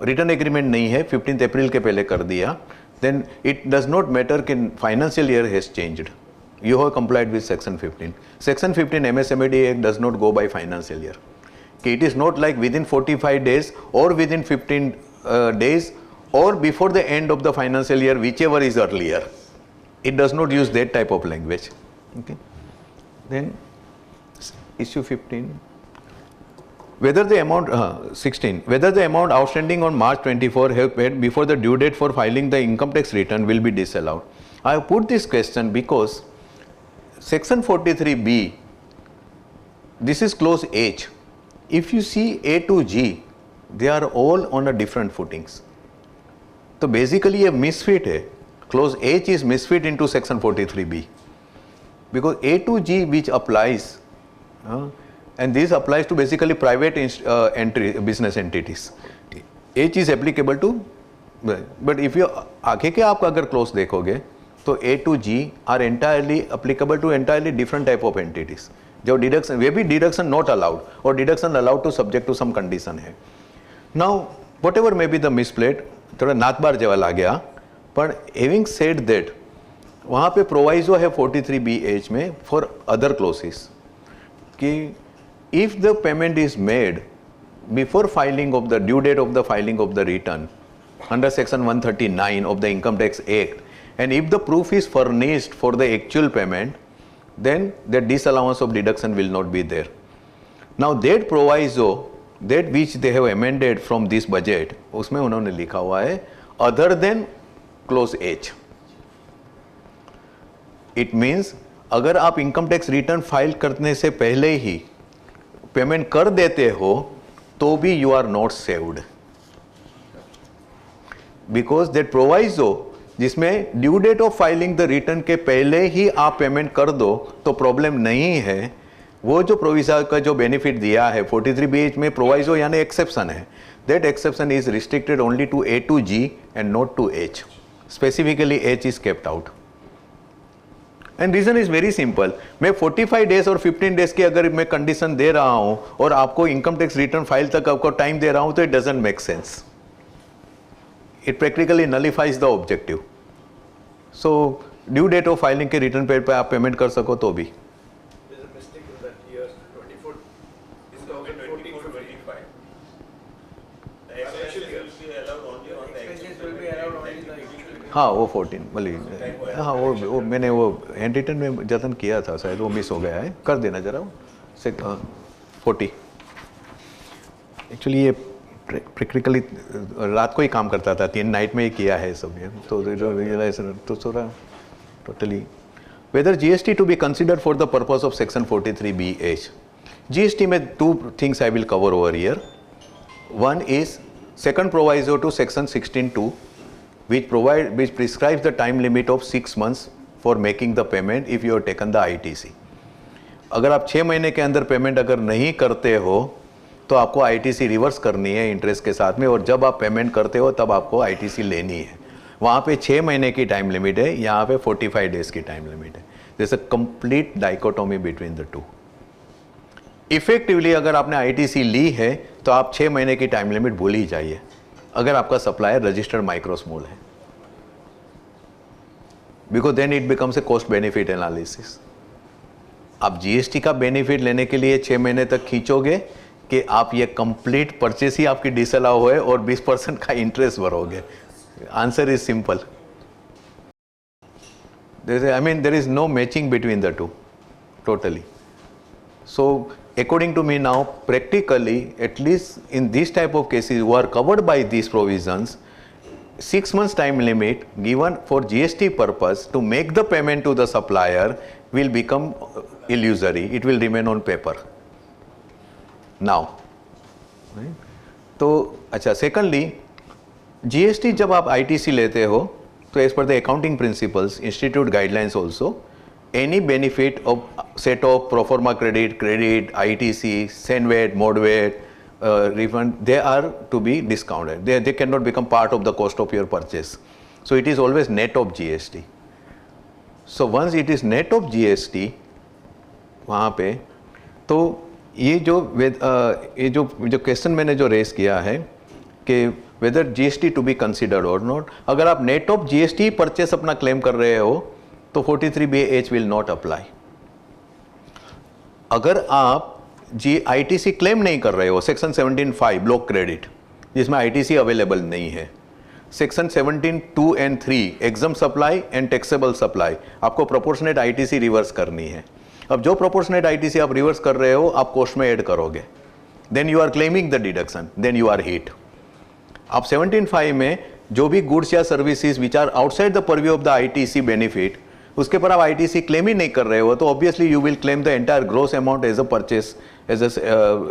Speaker 1: return agreement नहीं है, 15th अप्रैल के पहले कर दिया, then it does not matter कि financial year has changed. You have complied with section 15. Section 15 MSMED Act does not go by financial year. It is not like within 45 days or within 15 days or before the end of the financial year, whichever is earlier. It does not use that type of language. Okay. Then issue 15. Whether the amount 16. Whether the amount outstanding on March 24 have paid before the due date for filing the income tax return will be disallowed. I have put this question because section 43B, this is clause H. If you see A to G, they are all on a different footings. So basically a misfit है. Clause H is misfit into section 43B. Because A to G which applies, and this applies to basically private business entities. H is applicable to, but if you आगे के आप अगर clause देखोगे, तो A to G are entirely applicable to entirely different type of entities. जो deduction, वे भी deduction not allowed और deduction allowed to subject to some condition है. Now whatever may be the misplaced, थोड़ा नाथ बार जवाल आ गया, पर हैविंग सेड दैट वहाँ पे प्रोवाइजो है 43B(h) में फॉर अदर क्लोसेस कि if the payment is made before filing of the due date of the filing of the return under section 139 of the income tax act and if the proof is furnished for the actual payment, then the disallowance of deduction will not be there. Now that proviso, that which they have amended from this budget, उसमें उन्होंने लिखा हुआ है other than clause H. It means अगर आप income tax return file करने से पहले ही पेमेंट कर देते हो तो भी you are not saved, because that proviso जिसमें due date of filing the return के पहले ही आप पेमेंट कर दो तो प्रॉब्लम नहीं है. वो जो प्रोविजन का जो बेनिफिट दिया है 43B(h) में प्रोवाइजो यानी एक्सेप्शन है, that exception is restricted only to A to G and not to H. Specifically H is kept out and reason is very simple. मैं 45 डेज और 15 डेज की अगर मैं कंडीशन दे रहा हूं और आपको इनकम टैक्स रिटर्न फाइल तक आपको टाइम दे रहा हूं तो it doesn't make sense. It practically nullifies the objective. So due date of filing के रिटर्न पे आप पेमेंट कर सको तो भी.
Speaker 3: There's a mistake in that year 24. Is the 24-25.
Speaker 2: The expenses will be allowed only on the
Speaker 3: Expenses will be allowed only in the actual.
Speaker 1: हाँ वो 14 भले हाँ वो मैंने वो हैंड रिटन में जतन किया था, शायद वो मिस हो गया है, कर देना जरा वो 40. एक्चुअली ये प्रैक्टिकली रात को ही काम करता था, 3 नाइट में ही किया है सब ये, तो थोड़ा totally. Whether GST to be considered for the purpose of section 43B(h). GST में 2 things I will cover over here. One is second proviso to section 16(2) which prescribes the time limit of 6 months for making the payment if you have taken the ITC. अगर आप 6 महीने के अंदर payment अगर नहीं करते हो तो आपको ITC रिवर्स करनी है इंटरेस्ट के साथ में, और जब आप पेमेंट करते हो तब आपको ITC लेनी है. वहाँ पे 6 महीने की टाइम लिमिट है, यहाँ पे 45 डेज की टाइम लिमिट है. This a complete dichotomy between the two. Effectively अगर आपने ITC ली है तो आप 6 महीने की टाइम लिमिट भूल ही जाइए अगर आपका सप्लायर रजिस्टर्ड माइक्रो स्मॉल है, because then it becomes a cost benefit analysis. आप GST का बेनिफिट लेने के लिए 6 महीने तक खींचोगे कि आप ये कंप्लीट परचेस ही आपकी डिसअलाउ है और 20% का इंटरेस्ट भरोगे. Answer is simple. I mean there is no matching between the two totally. So according to me now, practically at least in these type of cases who are covered by these provisions, 6 months time limit given for GST purpose to make the payment to the supplier will become illusory. It will remain on paper. Now. तो अच्छा, secondly GST जब आप ITC लेते हो तो as per the accounting principles, institute guidelines also, any benefit of set of pro forma credit, ITC, SENVAT, MODVAT, refund, they are to be discounted. They cannot become part of the cost of your purchase. So it is always net of GST. So once it is net of GST, वहाँ पे तो ये जो question मैंने जो race किया है कि whether GST to be considered और नॉट, अगर आप नेट ऑफ GST परचेस अपना क्लेम कर रहे हो तो 43BH विल नॉट अप्लाई। अगर आप ITC क्लेम नहीं कर रहे हो, सेक्शन 17(5) ब्लॉक क्रेडिट जिसमें ITC अवेलेबल नहीं है, section 17(2) and 3 एग्जम supply and taxable supply, आपको प्रोपोर्शनेट ITC रिवर्स करनी है। अब जो प्रोपोर्शनेट ITC आप रिवर्स कर रहे हो आप कॉस्ट में ऐड करोगे, then you are claiming the deduction, then you are hit. आप 17(5) में जो भी गुड्स या services which are outside the purview of the ITC benefit, उसके पर आप ITC क्लेम ही नहीं कर रहे हो तो obviously you will claim the entire gross amount as a purchase, as a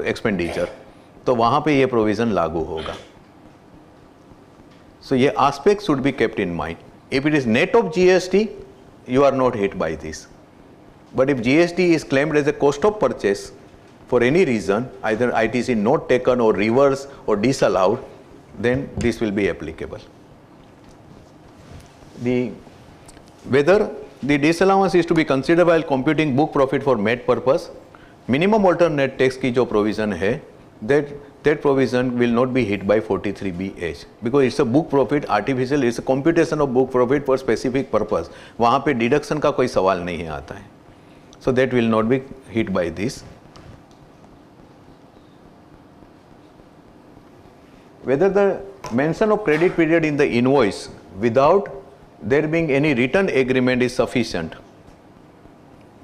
Speaker 1: expenditure, तो वहां पे ये प्रोविजन लागू होगा। सो ये aspect should be kept in mind. If it is net of GST you are not hit by this, but if GST is claimed as a cost of purchase for any reason, either ITC not taken or reverse or disallowed, then this will be applicable. Whether the disallowance is to be considered while computing book profit for MAT purpose, minimum alternate tax की जो provision है, that provision will not be hit by 43BH because it's a book profit, artificial, it's a computation of book profit for specific purpose. वहाँ पे deduction का कोई सवाल नहीं आता है, so that will not be hit by this. Whether the mention of credit period in the invoice without there being any written agreement is sufficient.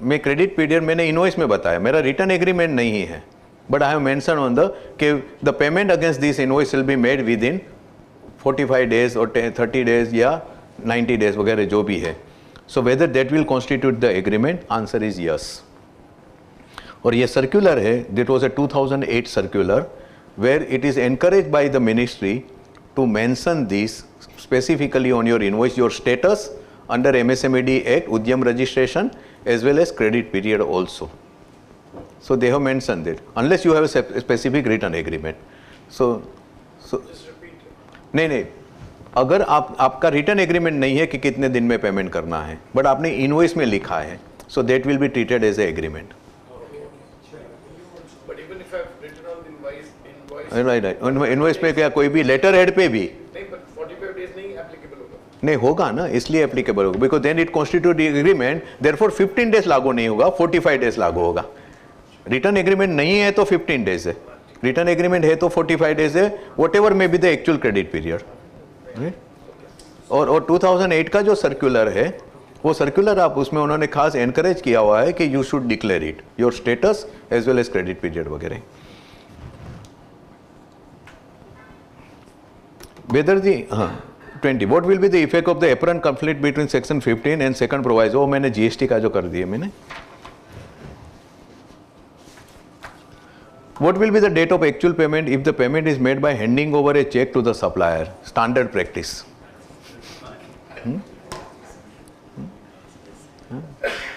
Speaker 1: मैं credit period मैंने इनवॉइस में बताया, मेरा रिटर्न एग्रीमेंट नहीं है, but I have mention on the कि the payment against this invoice will be made within 45 days और 30 days या 90 डेज वगैरह जो भी है। So whether that will constitute the agreement, answer is yes. और ये सर्कुलर है, it was a 2008 circular where it is encouraged by the ministry to mention this specifically on your invoice, your status under MSMED Act, Udyam registration, as well as credit period also. So they have mentioned it, unless you have a specific written agreement. So
Speaker 3: Just repeat.
Speaker 1: नहीं, अगर आपका return agreement नहीं है कि कितने दिन में payment करना है, बट आपने इनवॉइस में लिखा है, so that will be treated as a agreement.
Speaker 3: But even if I've written on the invoice,
Speaker 1: right, invoice पे क्या कोई भी लेटर हेड पे भी
Speaker 3: नहीं, but 45 days नहीं applicable होगा।
Speaker 1: नहीं होगा ना, इसलिए एप्लीकेबल होगा because then it constitute agreement, therefore 15 days लागू नहीं होगा, 45 डेज लागू होगा। रिटर्न एग्रीमेंट नहीं है तो 15 डेज है, रिटर्न एग्रीमेंट है तो 45 डेज है, what ever may be the actual credit period. और 2008 का जो सर्कुलर है वो सर्कुलर आप उसमें उन्होंने खास एनकरेज किया हुआ है कि you should declare it, your status as well as credit period वगैरह। Whether the 20, what will be the effect of the apparent conflict between section 15 and second proviso? वो मैंने GST का जो कर दिया मैंने। What will be the date of actual payment if the payment is made by handing over a check to the supplier? Standard practice.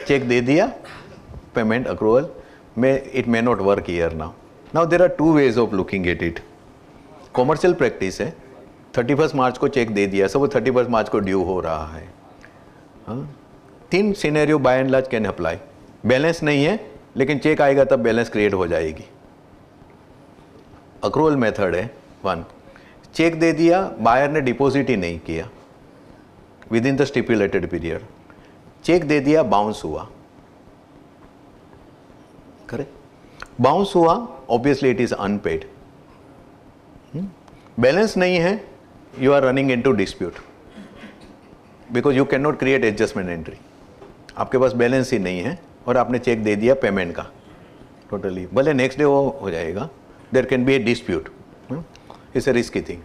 Speaker 1: Cheque दे दिया, payment accrual में, it may not work here now. Now there are two ways of looking at it. Commercial practice है, 31 मार्च को check दे दिया, सब वो 31 मार्च को ड्यू हो रहा है। हाँ, 3 scenario by and large can apply. Balance नहीं है लेकिन चेक आएगा तब बैलेंस क्रिएट हो जाएगी। अक्रूवल मेथड है 1, चेक दे दिया, बायर ने डिपॉजिट ही नहीं किया within the stipulated period, cheque दे दिया, बाउंस हुआ, करेक्ट, बाउंस हुआ, obviously it is unpaid. Balance नहीं है, you are running into dispute because you can not create adjustment entry. आपके पास बैलेंस ही नहीं है और आपने चेक दे दिया पेमेंट का टोटली, भले नेक्स्ट डे वो हो जाएगा, there can be a dispute, it's a risky thing.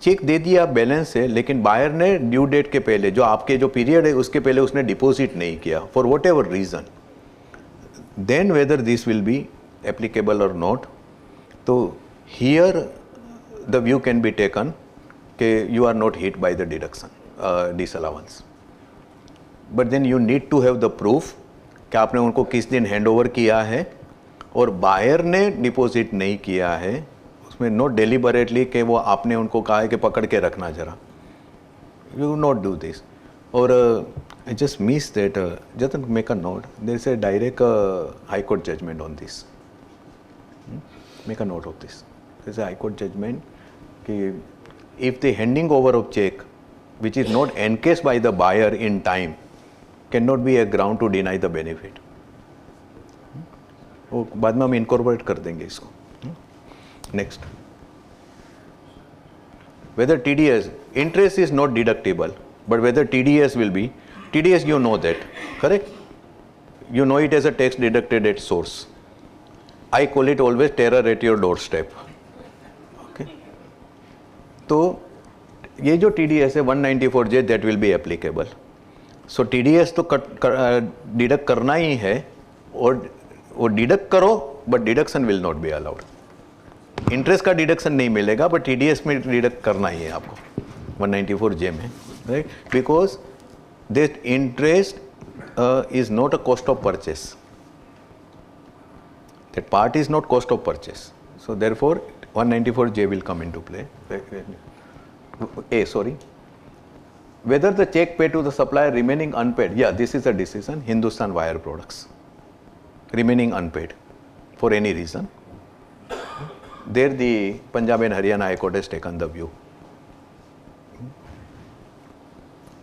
Speaker 1: Cheque दे दिया, बैलेंस है, लेकिन बायर ने ड्यू डेट के पहले, जो आपके जो पीरियड है उसके पहले उसने डिपॉजिट नहीं किया for whatever reason, then whether this will be applicable और नॉट, तो here the view can be taken कि you are not hit by the deduction, disallowance. But then you need to have the proof कि आपने उनको किस दिन hand over किया है और बायर ने डिपॉजिट नहीं किया है, उसमें नॉट डेलिबरेटली कि वो आपने उनको कहा है कि पकड़ के रखना जरा. You not do this. और I just miss that. Just make a note. There is a direct High Court judgment on this. Make a note of this. There is a High Court judgment कि if the handing over of check, which is not encased by the buyer in time, cannot be a ground to deny the benefit. वो बाद में हम incorporate कर देंगे इसको. Next. Whether TDS, interest is not deductible, but whether TDS will be, TDS you know that, correct? You know it as a tax deducted at source. I call it always terror at your doorstep. Okay? तो ये जो TDS है 194J that will be applicable. So TDS तो deduct करना ही है और वो deduct करो but deduction will not be allowed. Interest का डिडक्शन नहीं मिलेगा बट टीडीएस में डिडक्ट करना ही है आपको 194J में, right? Because this interest is not a cost of purchase, that part is not cost of purchase. So therefore 194J will come into play. Sorry, whether the check paid to the supplier remaining unpaid, yeah, this is a decision. Hindustan Wire Products remaining unpaid for any reason. There the Punjab and Haryana High Court has taken the view.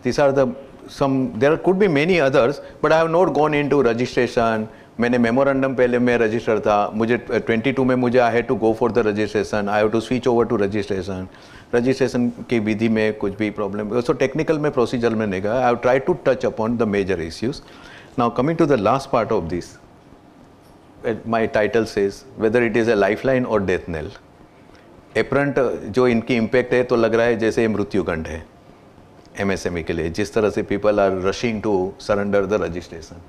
Speaker 1: These are the some, there could be many others, but I have not gone into registration. मैंने memorandum पहले मैं register था, मुझे 22 में मुझे I had to go for the registration. I have to switch over to registration. Registration की विधि में कुछ भी problem. So technical में procedure में नहीं गया. I have tried to touch upon the major issues. Now coming to the last part of this. My title says whether it is a lifeline or death knell. Apparent जो इनकी impact है तो लग रहा है जैसे मृत्युगंड है MSME के लिए, जिस तरह से people are rushing to surrender the registration.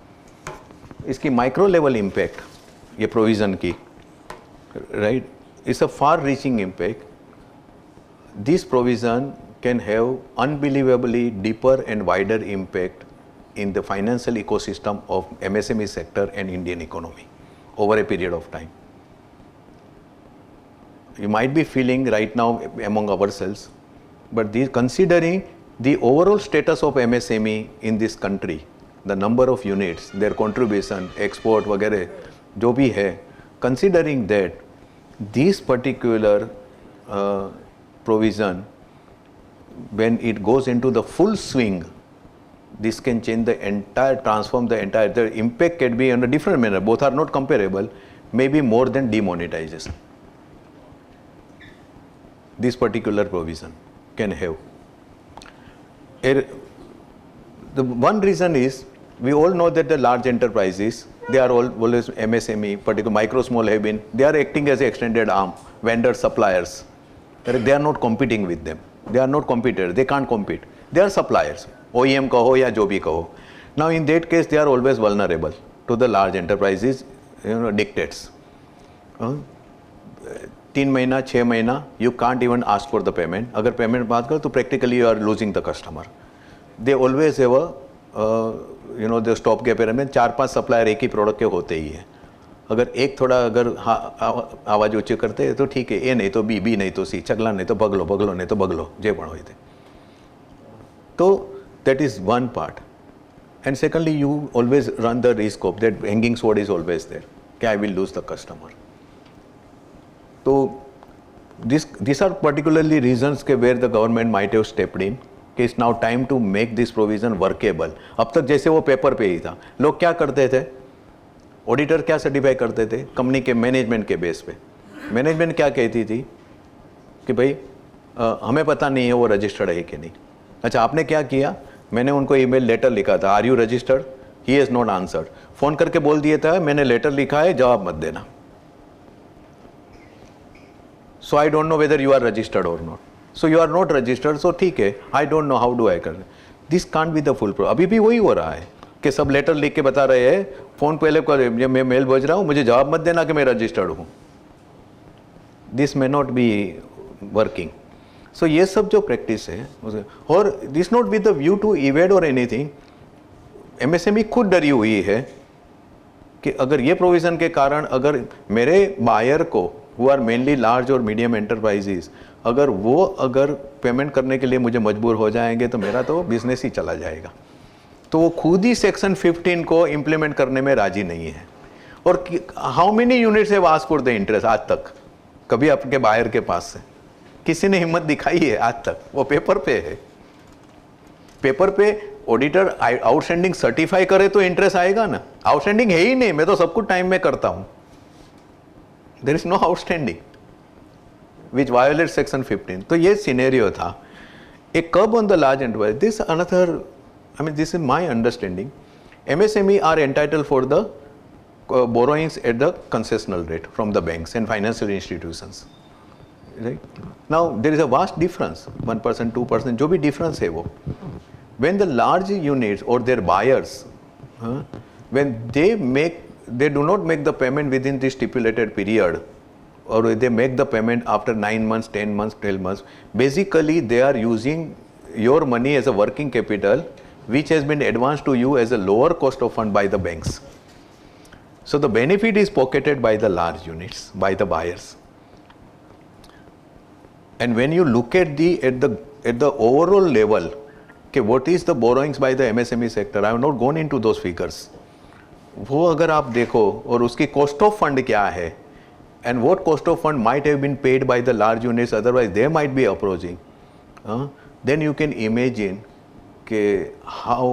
Speaker 1: इसकी micro level impact ये provision की, right, is a far reaching impact. This provision can have unbelievably deeper and wider impact in the financial ecosystem of MSME sector and Indian economy over a period of time. You might be feeling right now among ourselves, but considering the overall status of MSME in this country, the number of units, their contribution, export वगैरह जो भी है, considering that this particular provision, when it goes into the full swing, this can change the entire, transform the entire, the impact can be in a different manner, both are not comparable, maybe more than demonetization. This particular provision can have. The one reason is, we all know that the large enterprises, they are always MSME, particularly micro, small have been, they are acting as an extended arm, vendors, suppliers. They are not competing with them. They are not competitors, they can't compete. They are suppliers. OEM कहो या जो भी कहो. Now in that case they are always vulnerable to the large enterprises, dictates. 3 महीना 6 महीना you can't even ask for the payment. अगर payment बात करो तो practically you are losing the customer. They always have a the stop gap में 4-5 supplier एक ही product के होते ही है. अगर एक थोड़ा अगर आवाज़ ऊँची करते हैं तो ठीक है, ए नहीं तो बी नहीं तो सी, चगला नहीं तो बगलो नहीं तो बगलो, जे पण होते. तो that is one part. And secondly, you always run the risk of that hanging sword is always there. Okay, I will lose the customer. So these are particularly reasons where the government might have stepped in. It's now time to make this provision workable. अब तक जैसे वो paper पे ही था, लोग क्या करते थे, ऑडिटर क्या सर्टिफाई करते थे, कंपनी के मैनेजमेंट के बेस पे. मैनेजमेंट क्या कहती थी कि भाई हमें पता नहीं है वो रजिस्टर्ड है कि नहीं. अच्छा, आपने क्या किया, मैंने उनको ईमेल लेटर लिखा था, are you registered, he has not answered. Phone करके बोल दिया था मैंने लेटर लिखा है, जवाब मत देना. So I don't know whether you are registered और not. So you are not registered, so ठीक है, I don't know how do I कर. This can't be the full pro. अभी भी वही हो रहा है कि सब लेटर लिख के बता रहे हैं, फ़ोन पहले कर, मैं मेल भेज रहा हूँ, मुझे जवाब मत देना कि मैं रजिस्टर्ड हूँ. This may not be working. So ये सब जो प्रैक्टिस है, और this not with the view to evade और एनीथिंग. एमएसएमई खुद डरी हुई है कि अगर ये प्रोविज़न के कारण अगर मेरे बायर को, हु आर मेनली लार्ज और मीडियम एंटरप्राइजेज, अगर पेमेंट करने के लिए मुझे मजबूर हो जाएंगे तो मेरा तो बिजनेस ही चला जाएगा. तो वो खुद ही सेक्शन 15 को इम्प्लीमेंट करने में राजी नहीं है. और how many units have asked for the interest आज तक? कभी आपके बायर के पास से किसी ने हिम्मत दिखाई है आज तक? वो पेपर पे है. पेपर पे ऑडिटर आउटस्टैंडिंग सर्टिफाई करे तो इंटरेस्ट आएगा ना. आउटस्टैंडिंग है ही नहीं, मैं तो सब कुछ टाइम में करता हूं. There is no outstanding which violate section 15. तो ये सिनेरियो था. A curb on the large enterprise, this another, I mean, this is my understanding. MSME are entitled for the borrowings at the concessional rate from the banks and financial institutions. Right? Now, there is a vast difference, 1%, 2%, जो भी difference है वो. When the large units or their buyers, when they do not make the payment within the stipulated period, or they make the payment after 9 months, 10 months, 12 months, basically they are using your money as a working capital which has been advanced to you as a lower cost of fund by the banks. So the benefit is pocketed by the large units, by the buyers. And when you look at the overall level, okay, what is the borrowings by the MSME sector? I have not gone into those figures. वो अगर आप देखो और उसकी cost of fund क्या है, and what cost of fund might have been paid by the large units, otherwise they might be approaching, then you can imagine how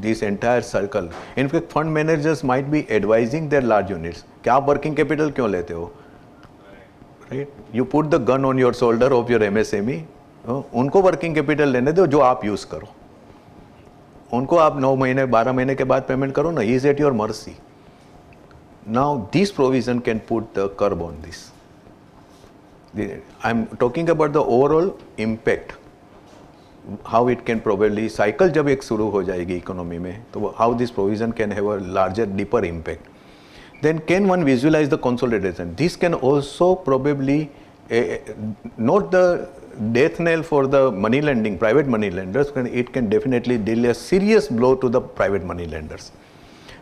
Speaker 1: this entire circle. In fact, fund managers might be advising their large units कि आप working capital क्यों लेते हो? Right? You put the gun on your shoulder of your MSME. उनको working capital लेने दो जो आप use करो. उनको आप 9 महीने 12 महीने के बाद पेमेंट करो ना. He is at your mercy. Now this provision can put the curb on this. I am talking about the overall impact. How it can probably cycle जब एक शुरू हो जाएगी इकोनॉमी में, तो how this provision can have a larger, deeper impact. Then can one visualize the consolidation? This can also probably not the death knell for the money lending, private money lenders. It can definitely deal a serious blow to the private money lenders.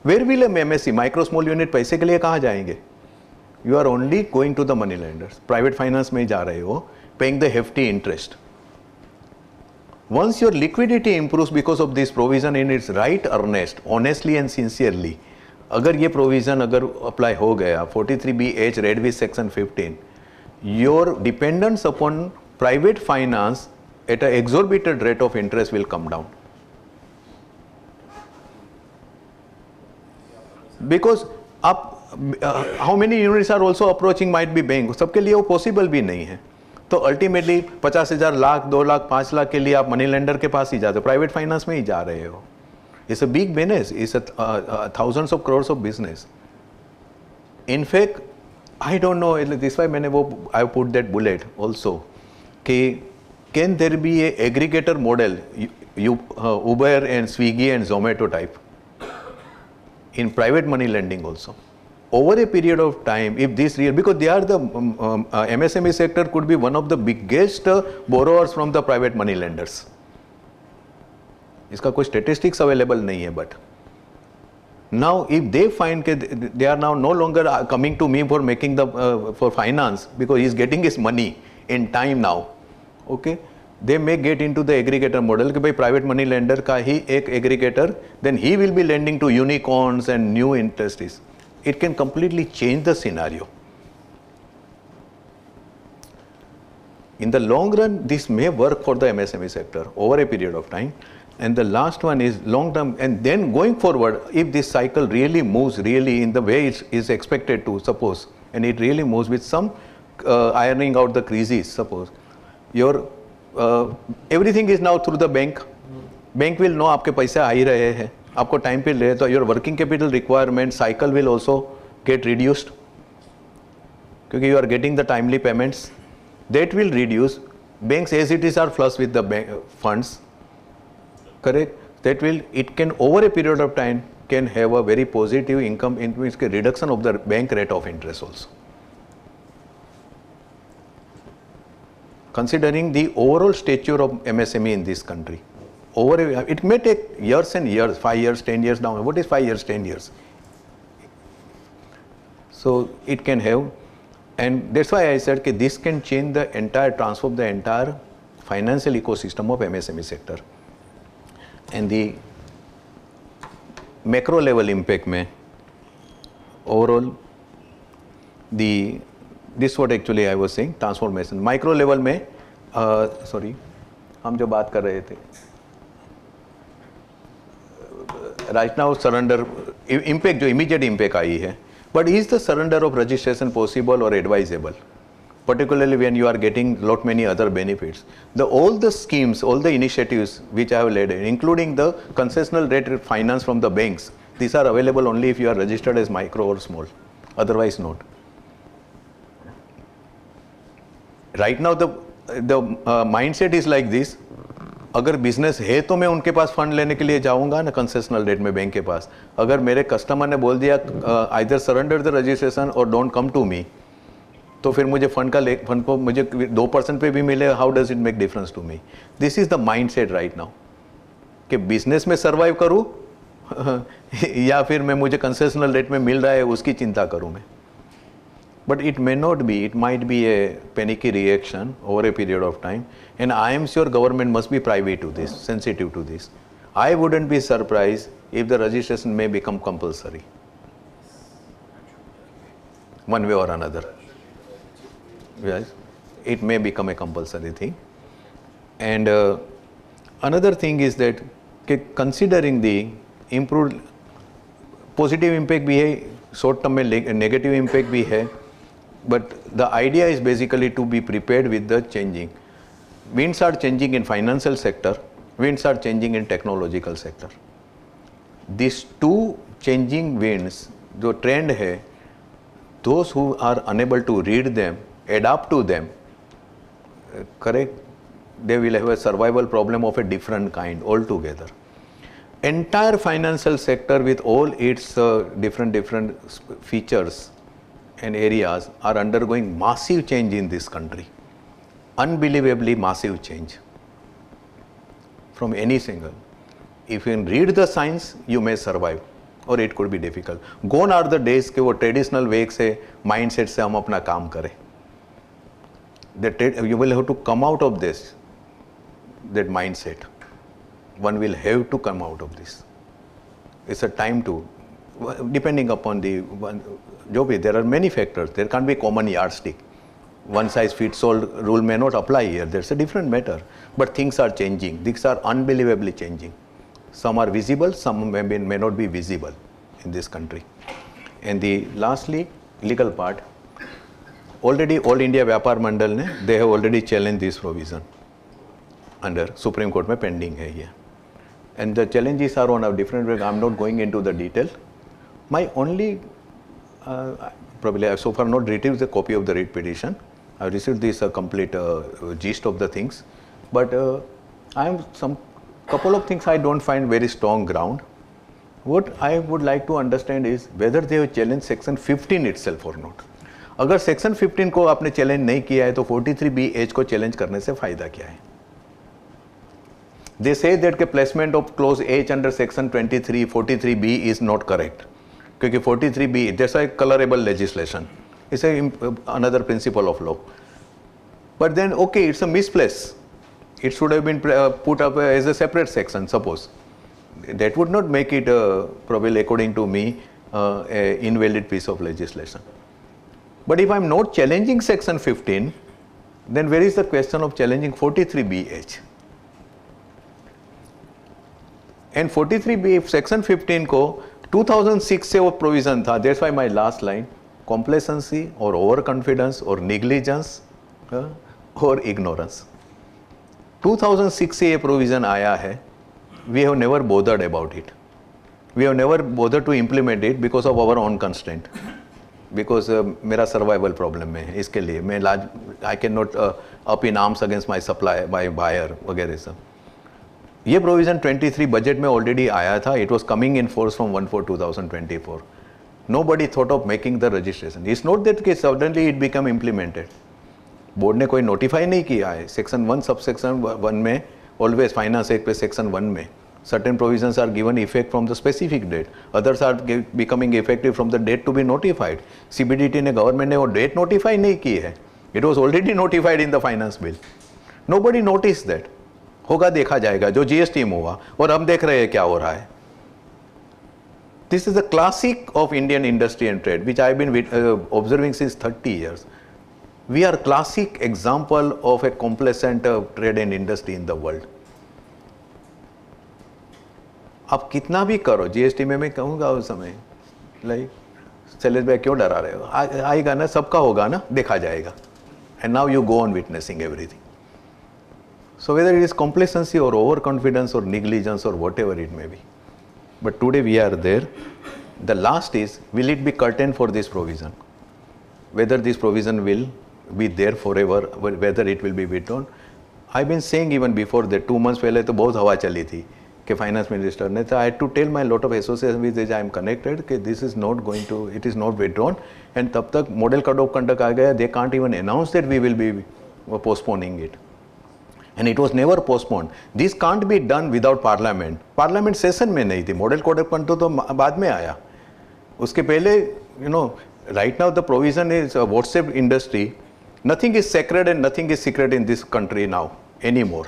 Speaker 1: Where will a MSE, micro small unit, पैसे के लिए कहाँ जाएंगे? You are only going to the money lenders. Private finance में जा रहे हो, paying the hefty interest. Once your liquidity improves because of this provision in its right earnest, honestly and sincerely, अगर ये provision अगर apply हो गया 43BH read with section 15, your dependence upon private finance at an exorbitant rate of interest will come down. Because आप how many units are also approaching might be bank, सबके लिए वो possible भी नहीं है. तो अल्टीमेटली 50,000, लाख, 2 लाख, 5 लाख के लिए आप मनी लेंडर के पास ही जाते हो, प्राइवेट फाइनेंस में ही जा रहे हो. It's a big business, it's thousands of crores of business. In fact I don't know, this why मैंने वो I put that bullet also कि can there be a aggregator model, Uber and Swiggy and Zomato type in private money lending also. Over a period of time, if this real, because they are the MSME sector could be one of the biggest borrowers from the private money lenders. इसका कोई statistics available नहीं है, but now if they find that they are now no longer coming to me for making the for finance because he is getting his money in time now, okay, they may get into the aggregator model कि भाई private money lender का ही एक aggregator, then he will be lending to unicorns and new industries. It can completely change the scenario. In the long run, this may work for the MSME sector over a period of time. And the last one is long term, and then going forward, if this cycle really moves really in the way it is expected to, suppose, and it really moves with some ironing out the creases, suppose, your everything is now through the bank. Bank will know आपके पैसे आ ही रहे हैं, आपको time पे ले, तो your working capital requirement cycle will also get reduced क्योंकि you are getting the timely payments. That will reduce. Banks as it is are flush with the bank funds. Correct. That will, it can over a period of time can have a very positive income, in which reduction of the bank rate of interest also. considering the overall stature of MSME in this country. It may take years and years, 5 years, 10 years down. What is 5 years, 10 years? So it can have, and that's why I said that this can change the entire, transform the entire financial ecosystem of MSME sector. And the macro level impact में overall this what actually I was saying, transformation. Micro level में sorry, हम जो बात कर रहे थे, right now surrender impact जो immediate impact आई है, but is the surrender of registration possible or advisable? Particularly when you are getting lot many other benefits. All the schemes, all the initiatives which I have led, including the concessional rate finance from the banks, these are available only if you are registered as micro or small, otherwise not. Right now the mindset is like this, अगर business है तो मैं उनके पास fund लेने के लिए जाऊंगा ना कंसेशनल रेट में बैंक के पास. अगर मेरे कस्टमर ने बोल दिया आइदर सरेंडर द रजिस्ट्रेशन और डोंट कम टू मी, तो फिर मुझे फंड को मुझे 2% पे भी मिले, how does it make difference to me? This is the mindset right now कि बिजनेस में सर्वाइव करूं या फिर मैं मुझे कंसेशनल रेट में मिल रहा है उसकी चिंता करूं मैं. But it may not be, it might be a panicky reaction over a period of time, and I am sure government must be privy to this, sensitive to this. I wouldn't be surprised if the registration may become compulsory, one way or another. Yes, it may become a compulsory thing. And another thing is that considering the improved positive impact भी है, short term में negative impact भी है, but the idea is basically to be prepared with the changing. Winds are changing in financial sector, winds are changing in technological sector. These two changing winds, जो trend है, those who are unable to read them, adapt to them, correct, they will have a survival problem of a different kind altogether. Entire financial sector with all its different features and areas are undergoing massive change in this country, unbelievably massive change from any single. If you can read the science, you may survive, or it could be difficult. Gone are the days के वो traditional way से mindset से हम अपना काम करें. You will have to come out of this, that mindset. One will have to come out of this. It's a time to, depending upon the one, there are many factors. There can't be common yardstick. One size fits all rule may not apply here. There's a different matter. But things are changing. Things are unbelievably changing. Some are visible, some may not be visible in this country. And the lastly, legal part. Already All India Vyapar Mandal they have already challenged this provision under Supreme Court में pending है ये. And the challenges are on a different way. I'm not going into the detail. My only, probably I so far not received the copy of the writ petition. I received this complete gist of the things. But I am some couple of things I don't find very strong ground. What I would like to understand is whether they have challenged section 15 itself or not. अगर section 15 को आपने challenge नहीं किया है तो 43B(H) को challenge करने से फायदा क्या है? They say that the placement of clause H under section 23, 43B is not correct. क्योंकि 43B, that's a colorable legislation. It's another principle of law. But then, okay, it's a misplace. It should have been put up as a separate section, suppose. That would not make it, probably according to me, an invalid piece of legislation. But if I'm not challenging section 15, then where is the question of challenging 43B(H)? And 43B, section 15 को 2006 से वो provision था. That's why my last line, complacency or overconfidence or negligence or ignorance. 2006 से ये provision आया है. We have never bothered about it. We have never bothered to implement it because of our own constraint. Because मेरा survival problem है इसके लिए मैं I cannot up in arms against my supply by buyer वगैरह सब. ये provision 23 budget में already आया था. It was coming in force from 1/4/2024. Nobody thought of making the registration. It's not that suddenly it become implemented. Board ने कोई notify नहीं किया है. सेक्शन 1 सब सेक्शन 1 में ऑलवेज फाइनेंस एक्ट पे सेक्शन 1 में certain provisions are given effect from the specific date, others are becoming effective from the date to be notified. CBDT ने government ने वो डेट नोटिफाई नहीं की है. It was already notified in the finance bill. Nobody noticed that. होगा देखा जाएगा जो GST में हुआ, और हम देख रहे हैं क्या हो रहा है. This is the classic of Indian industry and trade, which I have been observing since 30 years. We are classic example of a complacent trade and industry in the world. आप कितना भी करो, GST में मैं कहूँगा उस समय, लाइक शैलेश भाई क्यों डरा रहे हो, आएगा ना, सबका होगा ना, देखा जाएगा. And now you go on witnessing everything. So whether it is complacency or overconfidence or negligence or whatever it may be, but today we are there. The last is, will it be curtained for this provision? Whether this provision will be there forever, whether it will be withdrawn. I've been saying even before that, 2 months पहले तो बहुत हवा चली थी कि finance minister ने, तो I had to tell my lot of association with I am connected कि this is not going to, it is not withdrawn. And तब तक मॉडल कोड ऑफ कंडक्ट आ गया, they can't even announce that we will be postponing it. And it was never postponed. This can't be done without parliament. Parliament session में नहीं थी, model code of conduct तो बाद में आया. उसके पहले, you know, right now the provision is WhatsApp industry. Nothing is sacred and nothing is secret in this country now anymore.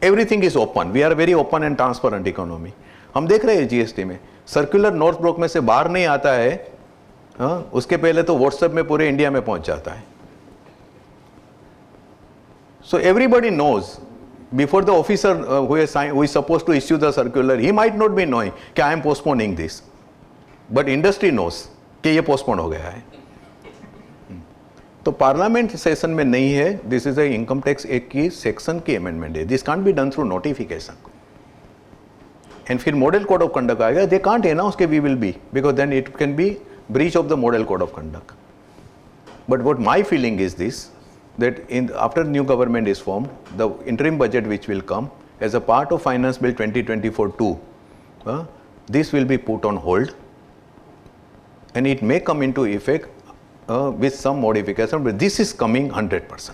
Speaker 1: Everything is open. We are a very open and transparent economy. हम देख रहे हैं GST में circular north block में से बाहर नहीं आता है, हाँ, उसके पहले तो WhatsApp में पूरे इंडिया में पहुंच जाता है. So everybody knows before the officer who is supposed to issue the circular, he might not be knowing कि I am postponing this, but industry knows कि ये postpone हो गया है. तो पार्लियामेंट सेशन में नहीं है. This is a income tax act की सेक्शन की अमेंडमेंट है. This can't be done through notification. And फिर मॉडल कोड ऑफ कंडक्ट आएगा, दे कांट अनाउंस के we will be, because then it can be breach of the model code of conduct. But what my feeling is this, that after new government is formed, the interim budget which will come as a part of Finance Bill 2024-2, this will be put on hold, and it may come into effect with some modification, but this is coming 100%.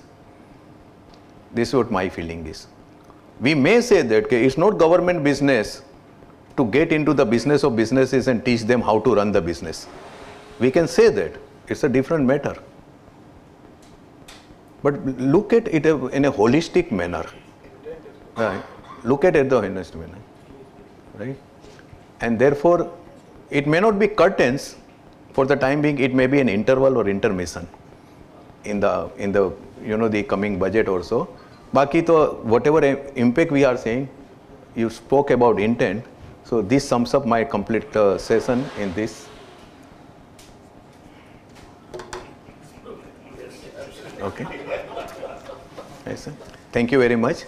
Speaker 1: This is what my feeling is. We may say that it's not government business to get into the business of businesses and teach them how to run the business. We can say that. It's a different matter. But look at it in a holistic manner. Right? Look at it the holistic manner. Right? And therefore, it may not be curtains for the time being. It may be an interval or intermission in the you know, the coming budget or so. Baki to whatever impact we are saying, you spoke about intent. So this sums up my complete session in this. Okay. Yes, sir. Thank you very much.